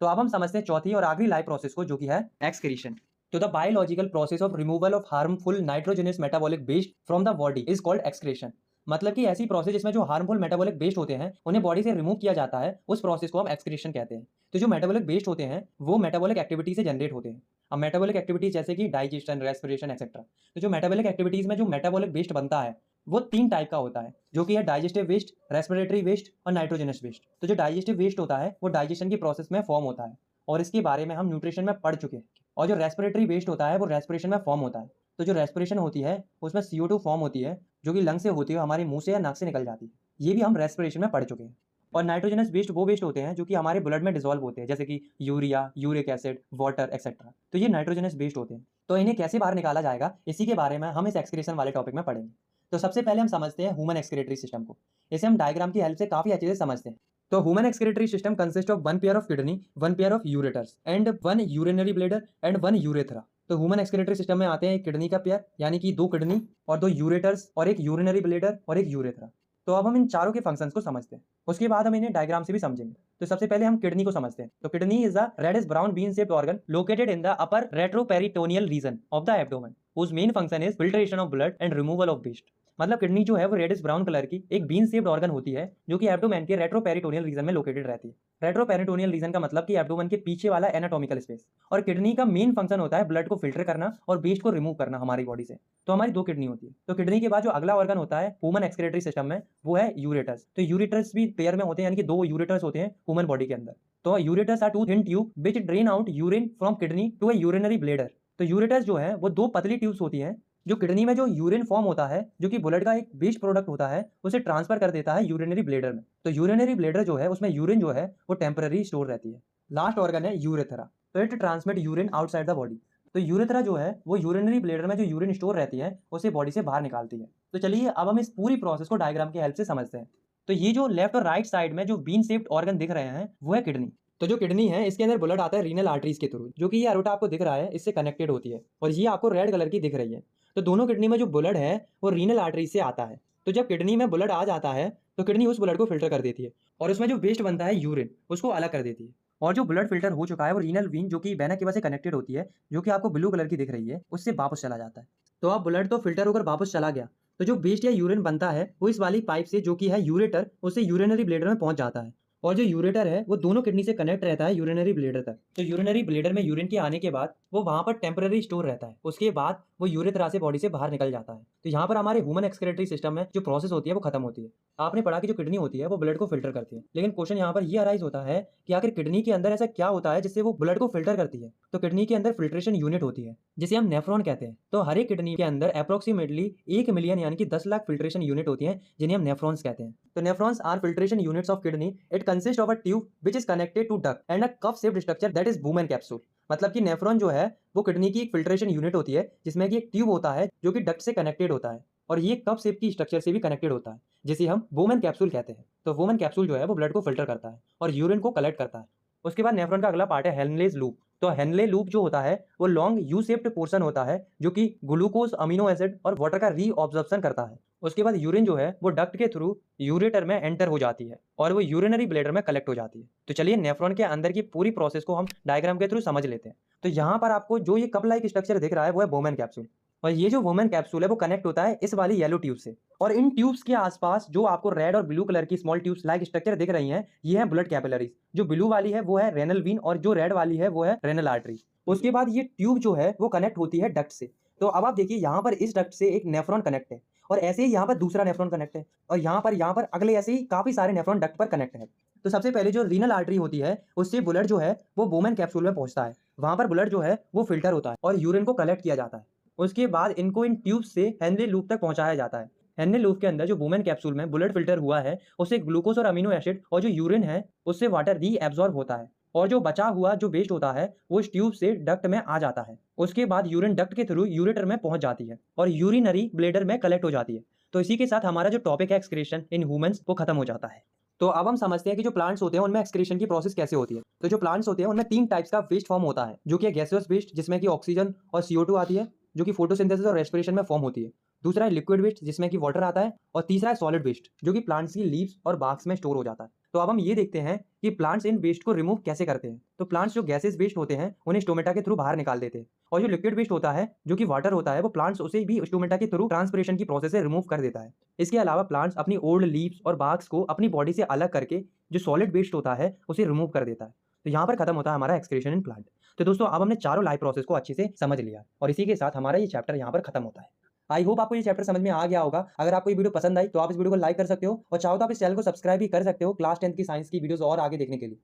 तो अब हम समझते हैं चौथी और आखिरी लाइफ प्रोसेस को, जो कि है एक्सक्रीशन। तो the biological process of removal of harmful nitrogenous metabolic waste from the body is called excretion, मतलब कि ऐसी प्रोसेस जिसमें जो हार्मफुल मेटाबॉलिक वेस्ट होते हैं उन्हें बॉडी से रिमूव किया जाता है, उस प्रोसेस को हम एक्सक्रीशन कहते हैं। तो जो मेटाबॉलिक वेस्ट होते हैं वो मेटाबॉलिक एक्टिविटी से जनरेट होते हैं। अब मेटाबॉलिक एक्टिविटीज जैसे कि डाइजेशन, रेस्पिरेशन एक्सेट्रा। तो जो मेटाबॉलिक एक्टिविटीज में जो मेटाबॉलिक वेस्ट बनता है वो 3 टाइप का होता है, जो कि है डाइजेस्टिव वेस्ट, रेस्पिरेटरी वेस्ट और नाइट्रोजनस वेस्ट। तो जो डाइजेस्टिव वेस्ट होता है वो डाइजेशन की प्रोसेस में फॉर्म होता है और इसके बारे में हम न्यूट्रिशन में पढ़ चुके हैं। और जो रेस्पिरेटरी वेस्ट होता है वो रेस्पिरेशन में फॉर्म होता है। तो जो रेस्पिरेशन होती है उसमें CO2 फॉर्म होती है जो कि लंग से होती है, हमारे मुंह से या नाक से निकल जाती है। ये भी हम रेस्पिरेशन में पढ़ चुके हैं। और नाइट्रोजनस वेस्ट वो वेस्ट होते हैं जो कि हमारे ब्लड में डिसॉल्व होते हैं, जैसे कि urea, uric acid, water etcetera. तो ये नाइट्रोजनस वेस्ट होते हैं। तो इन्हें कैसे बाहर निकाला जाएगा इसी के बारे में हम इस एक्सक्रीशन वाले टॉपिक में पढ़ेंगे। तो सबसे पहले हम समझते हैं ह्यूमन एक्सक्रीटरी सिस्टम को। इसे हम डायग्राम की हेल्प से काफी अच्छे से समझते हैं। तो human excretory system consist of 1 pair of kidney, 1 pair of ureters and 1 urinary bladder and 1 urethra. तो ह्यूमन एक्सक्रीटरी सिस्टम में आते हैं एक किडनी का पेयर, यानी कि 2 किडनी और 2 यूरेटर्स और एक यूरिनरी ब्लैडर और एक यूरेथ्रा। तो अब हम इन चारों के फंक्शंस को समझते हैं, उसके बाद हम इन्हें डायग्राम से भी समझेंगे। तो सबसे पहले हम किडनी को समझते हैं। तो kidney is a reddish brown bean shaped organ located in the upper retroperitoneal region of the abdomen, whose main function is filtration of blood and removal of waste। मतलब किडनी जो है वो रेडिश ब्राउन कलर की एक been shaped organ होती है जो कि एब्डोमेन के रेट्रोपेरिटोनियल रीजन में लोकेटेड रहती है। रेट्रोपेरिटोनियल रीजन का मतलब कि एब्डोमेन के पीछे वाला एनाटॉमिकल स्पेस। और किडनी का मेन फंक्शन होता है ब्लड को फिल्टर करना और वेस्ट को रिमूव करना हमारी बॉडी से। तो हमारी दो किडनी होती है। तो किडनी के बाद जो अगला ऑर्गन होता है ह्यूमन एक्सक्रीटरी सिस्टम में, वो है यूरेटर्स। तो यूरेटर्स भी पेयर में होते हैं, यानी कि दो यूरेटर्स होते हैं ह्यूमन बॉडी के अंदर। तो ureters are two thin tube which drain out urine from kidney to a urinary bladder. तो यूरेटर्स जो है वो दो पतली ट्यूब्स होती हैं जो किडनी में जो यूरिन फॉर्म होता है, जो कि ब्लड का एक वेस्ट प्रोडक्ट होता है, उसे ट्रांसफर कर देता है यूरिनरी ब्लेडर में। तो यूरिनरी ब्लेडर जो है उसमें यूरिन जो है वो टेम्पररी स्टोर रहती है। लास्ट ऑर्गन है यूरेथ्रा। तो it transmit urine outside the body. तो यूरेथ्रा जो है वो यूरिनरी ब्लेडर में जो यूरिन स्टोर रहती है उसे बॉडी से बाहर निकालती है। तो चलिए अब हम इस पूरी प्रोसेस को डायग्राम की हेल्प से समझते हैं। तो ये जो लेफ्ट और राइट साइड में जो बीन शेप्ड ऑर्गन दिख रहे हैं वो है किडनी। तो जो किडनी है इसके अंदर ब्लड आता है रीनल आर्टरीज के थ्रू, जो कि ये अरोटा आपको दिख रहा है इससे कनेक्टेड होती है, और ये आपको रेड कलर की दिख रही है। तो दोनों किडनी में जो ब्लड है वो रीनल आर्टरीज से आता है। तो जब किडनी में ब्लड आ जाता है तो किडनी उस ब्लड को फिल्टर कर देती है और उसमें जो वेस्ट बनता है यूरिन उसको अलग कर देती है। और जो ब्लड फिल्टर हो चुका है वो रीनल वीन जो कि वेना केवा से कनेक्टेड होती है, जो कि आपको ब्लू कलर की दिख रही है, उससे वापस चला जाता है। तो अब ब्लड तो फिल्टर होकर वापस चला गया, तो जो वेस्ट या यूरिन बनता है वो इस वाली पाइप से, जो कि है यूरेटर, उससे यूरिनरी ब्लेडर में पहुंच जाता है। और जो यूरेटर है वो दोनों किडनी से कनेक्ट रहता है यूरिनरी ब्लेडर तक। तो यूरिनरी ब्लेडर में यूरिन के आने के बाद वो वहां पर टेम्पररी स्टोर रहता है। उसके बाद वो यूरेथ्रा से बॉडी से बाहर निकल जाता है। तो यहाँ पर हमारे ह्यूमन एक्सक्रीटरी सिस्टम में जो प्रोसेस होती है वो खत्म होती है। आपने पढ़ा कि जो किडनी होती है वो ब्लड को फिल्टर करती है, लेकिन क्वेश्चन यहाँ पर ये अराइज होता है कि आखिर किडनी के अंदर ऐसा क्या होता है जिससे वो ब्लड को फिल्टर करती है। तो किडनी के अंदर फिल्ट्रेशन यूनिट होती है जिसे हम नेफ्रॉन कहते हैं। तो हर एक किडनी के अंदर अप्रोक्सीमेटली 1 मिलियन यानी कि 10 लाख फिल्ट्रेशन यूनिट होती हैं, जिन्हें हम नेफ्रॉन्स कहते हैं। तो nephrons are filtration units of kidney. It consist of a tube which is connected to duct and a cup shaped structure that is Bowman capsule। मतलब कि नेफ्रॉन जो है वो किडनी की एक फिल्ट्रेशन यूनिट होती है जिसमें कि एक ट्यूब होता है जो कि डक्ट से कनेक्टेड होता है, और ये कप शेप की स्ट्रक्चर से भी कनेक्टेड होता है जिसे हम बोमन कैप्सूल कहते हैं। तो बोमन कैप्सूल जो है वो ब्लड को फिल्टर करता है और यूरिन को कलेक्ट करता है। उसके बाद नेफ्रॉन का अगला पार्ट है हेनलेज लूप। तो हेनले लूप जो होता है वो लॉन्ग यू शेप्ड पोर्शन होता है जो कि ग्लूकोज, अमीनो एसिड और वाटर का रीअब्जॉर्प्शन करता है। उसके बाद यूरिन जो है वो डक्ट के थ्रू यूरेटर में एंटर हो जाती है और वो यूरिनरी ब्लेडर में कलेक्ट हो जाती है। तो चलिए नेफ्रॉन के अंदर की पूरी प्रोसेस को हम डायग्राम के थ्रू समझ लेते हैं। तो यहाँ पर आपको जो ये कप लाइक स्ट्रक्चर दिख रहा है वो है बोमन कैप्सूल, और ये जो वुमेन कैप्सूल है वो कनेक्ट होता है इस वाली येलो ट्यूब से। और इन ट्यूब्स के आसपास जो आपको रेड और ब्लू कलर की स्मॉल ट्यूब्स लाइक स्ट्रक्चर दिख रही हैं, ये है ब्लड कैपिलरीज। जो ब्लू वाली है वो है रेनल वीन और जो रेड वाली है वो है रेनल आर्टरी। उसके बाद ये ट्यूब जो है वो कनेक्ट होती है डक्ट से। तो अब आप देखिए यहाँ पर इस डक्ट से एक नेफ्रॉन कनेक्ट है और ऐसे ही यहाँ पर दूसरा नेफ्रॉन कनेक्ट है और यहाँ पर अगले ऐसे ही काफी सारे नेफ्रॉन डक्ट पर कनेक्ट है। तो सबसे पहले जो रीनल आर्टरी होती है उससे ब्लड जो है वो बोमन कैप्सूल में पहुंचता है। वहां पर ब्लड जो है वो फिल्टर होता है और यूरिन को कलेक्ट किया जाता है। उसके बाद इनको इन ट्यूब से हेनले लूप तक पहुंचाया जाता है। हेनले लूप के अंदर जो वुमेन कैप्सूल में ब्लड फिल्टर हुआ है उससे ग्लूकोज और अमीनो एसिड और जो यूरिन है उससे वाटर रीएब्सॉर्ब होता है और जो बचा हुआ जो वेस्ट होता है वो इस ट्यूब से डक्ट में आ जाता है। उसके बाद यूरिन डक्ट के थ्रू यूरेटर में पहुंच जाती है और यूरिनरी ब्लेडर में कलेक्ट हो जाती है। तो इसी के साथ हमारा जो टॉपिक है एक्सक्रीशन इन ह्यूमंस वो खत्म हो जाता है। तो अब हम समझते हैं कि जो प्लांट्स होते हैं उनमें एक्सक्रीशन की प्रोसेस कैसे होती है। तो जो प्लांट्स होते हैं उनमें 3 टाइप्स का वेस्ट फॉर्म होता है, जो कि गैसियस वेस्ट जिसमें कि ऑक्सीजन और CO2 आती है, जो कि फोटोसिंथेसिस और रेस्पिरेशन में फॉर्म होती है। दूसरा है लिक्विड वेस्ट जिसमें कि वाटर आता है, और तीसरा है सॉलिड वेस्ट जो कि प्लांट्स की लीव्स और बार्क्स में स्टोर हो जाता है। तो अब हम ये देखते हैं कि प्लांट्स इन वेस्ट को रिमूव कैसे करते हैं। तो प्लांट्स जो गैसेस वेस्ट होते हैं उन्हें स्टोमेटा के थ्रू बाहर निकाल देते हैं, और जो लिक्विड वेस्ट होता है जो कि वाटर होता है वो प्लांट्स उसे भी स्टोमेटा के थ्रू ट्रांसपिरेशन की प्रोसेस से रिमूव कर देता है। इसके अलावा प्लांट्स अपनी ओल्ड लीव्स और बार्क्स को अपनी बॉडी से अलग करके जो सॉलिड वेस्ट होता है उसे रिमूव कर देता है। तो यहाँ पर खत्म होता है हमारा एक्सक्रीशन इन प्लांट। तो दोस्तों अब हमने चारों लाइफ प्रोसेस को अच्छे से समझ लिया और इसी के साथ हमारा ये चैप्टर यहाँ पर खत्म होता है। आई होप आपको ये चैप्टर समझ में आ गया होगा। अगर आपको ये वीडियो पसंद आई तो आप इस वीडियो को लाइक कर सकते हो और चाहो तो आप इस चैनल को सब्सक्राइब भी कर सकते हो क्लास 10th की साइंस की वीडियोस और आगे देखने के लिए।